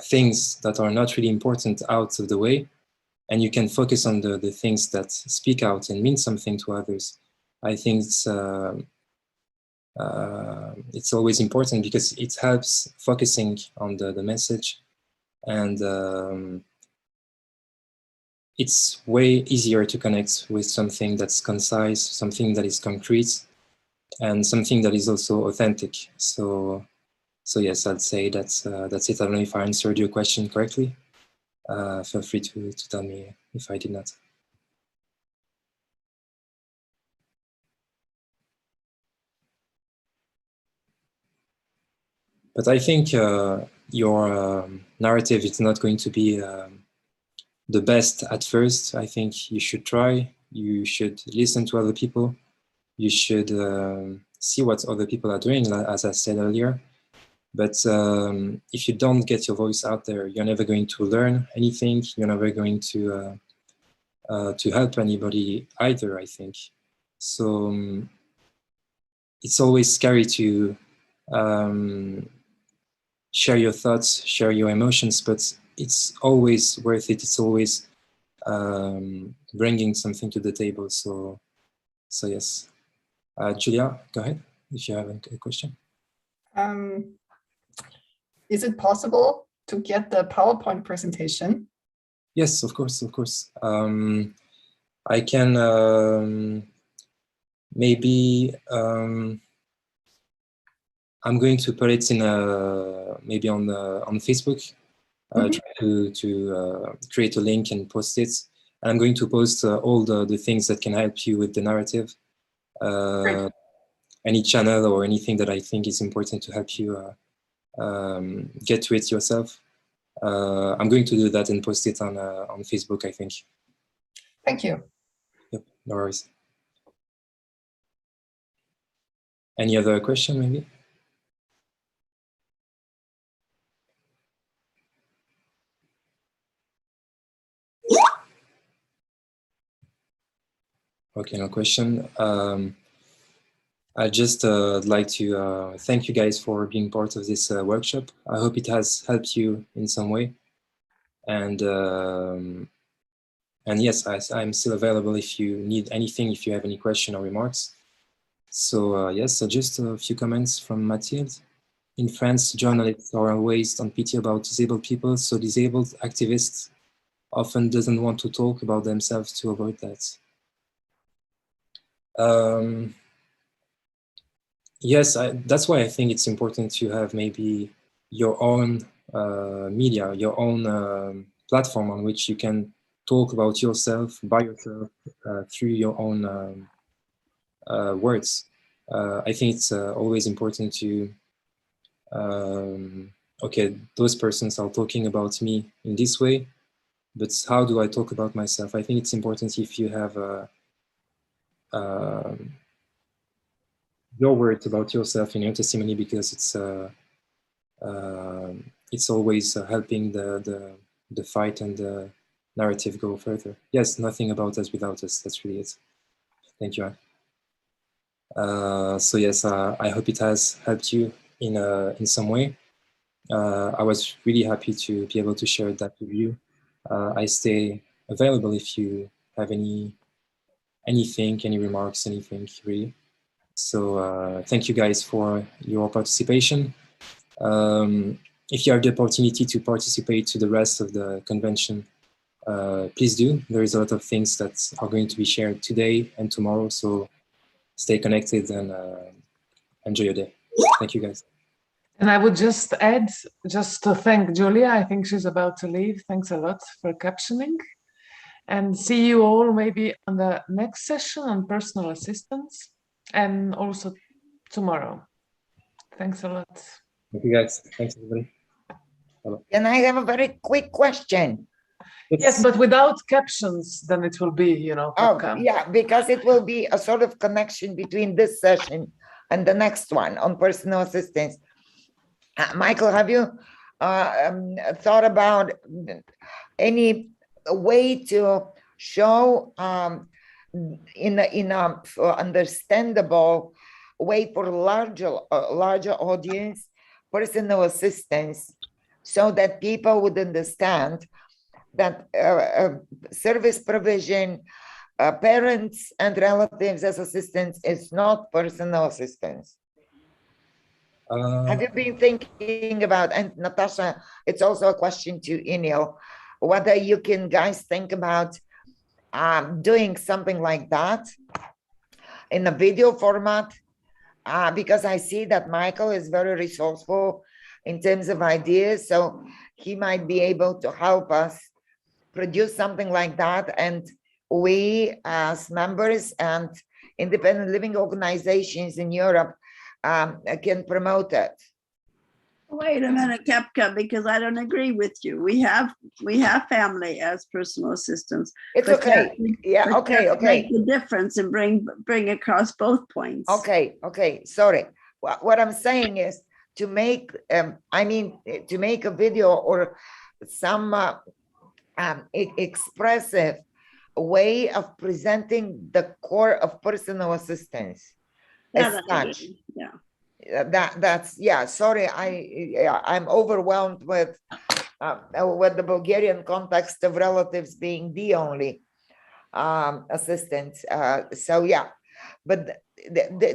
things that are not really important out of the way, and you can focus on the things that speak out and mean something to others, I think it's always important, because it helps focusing on the message, and it's way easier to connect with something that's concise, something that is concrete, and something that is also authentic. So yes, I'd say that's it. I don't know if I answered your question correctly. Feel free to tell me if I did not. But I think your narrative is not going to be the best at first. I think you should try. You should listen to other people. You should see what other people are doing, as I said earlier. But if you don't get your voice out there, you're never going to learn anything. You're never going to help anybody either, I think. So it's always scary to share your thoughts, share your emotions, but it's always worth it. It's always bringing something to the table. So yes. Julia, go ahead if you have a question. Is it possible to get the PowerPoint presentation? Yes, of course, of course. I can maybe I'm going to put it in maybe on Facebook. Try to create a link and post it. And I'm going to post all the things that can help you with the narrative. Any channel or anything that I think is important to help you get to it yourself. I'm going to do that and post it on Facebook, I think. Thank you. Yep, no worries. Any other question, maybe? Okay, no question. I just like to thank you guys for being part of this workshop. I hope it has helped you in some way. And yes, I'm still available if you need anything, if you have any question or remarks. So yes, so just a few comments from Mathilde. In France, journalists are always on pity about disabled people, so disabled activists often doesn't want to talk about themselves to avoid that. Yes, that's why I think it's important to have maybe your own media, your own platform on which you can talk about yourself, by yourself, through your own words. I think it's always important to, okay, those persons are talking about me in this way, but how do I talk about myself? I think it's important if you have your words about yourself in your testimony, because it's always helping the fight and the narrative go further. Yes, nothing about us without us. That's really it. Thank you. So yes, I hope it has helped you in some way. I was really happy to be able to share that with you. I stay available if you have anything, any remarks, anything really. So thank you guys for your participation. If you have the opportunity to participate to the rest of the convention, please do. There is a lot of things that are going to be shared today and tomorrow, so stay connected and enjoy your day. Thank you guys. And I would just add, just to thank Julia, I think she's about to leave. Thanks a lot for captioning. And see you all maybe on the next session on personal assistance and also tomorrow. Thanks a lot. Thank you guys. Thanks everybody. Bye-bye. Can I have a very quick question? Yes, but without captions, then it will be, you know. Yeah, because it will be a sort of connection between this session and the next one on personal assistance. Michael, have you thought about any way to show in a understandable way for larger audience personal assistance, so that people would understand that service provision, parents and relatives as assistance is not personal assistance? Have you been thinking about, and Natasha, it's also a question to Enil, whether you can guys think about doing something like that in a video format, because I see that Michael is very resourceful in terms of ideas, so he might be able to help us produce something like that, and we as members and independent living organizations in Europe can promote it. Wait a minute, Kepka, because I don't agree with you. We have family as personal assistants. It's okay. Yeah, okay. Make the difference and bring across both points. Okay. Sorry. What I'm saying is to make to make a video or some expressive way of presenting the core of personal assistance. As such. Yeah. That's sorry, I'm overwhelmed with the Bulgarian context of relatives being the only assistance. So yeah, but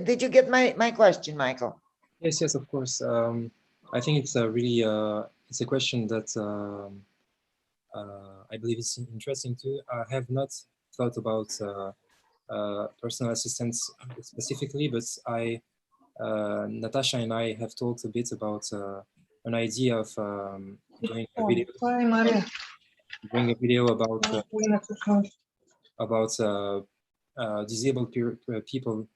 did you get my question, Michael? Yes, of course. I think it's a really it's a question that I believe is interesting too. I have not thought about personal assistance specifically, but Natasha and I have talked a bit about an idea of doing a video about disabled people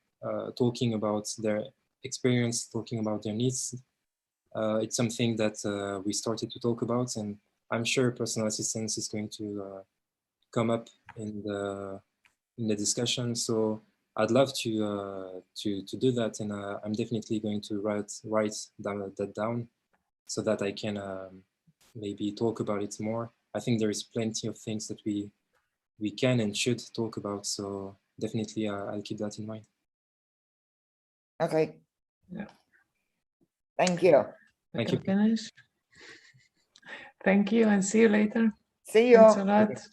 talking about their experience, talking about their needs. It's something that we started to talk about, and I'm sure personal assistance is going to come up in the discussion. So I'd love to do that, and I'm definitely going to write that down so that I can maybe talk about it more. I think there is plenty of things that we can and should talk about. So definitely I'll keep that in mind. Okay. Yeah. Thank you. Thank you. Finish. Thank you, and see you later. See you. Thanks a lot.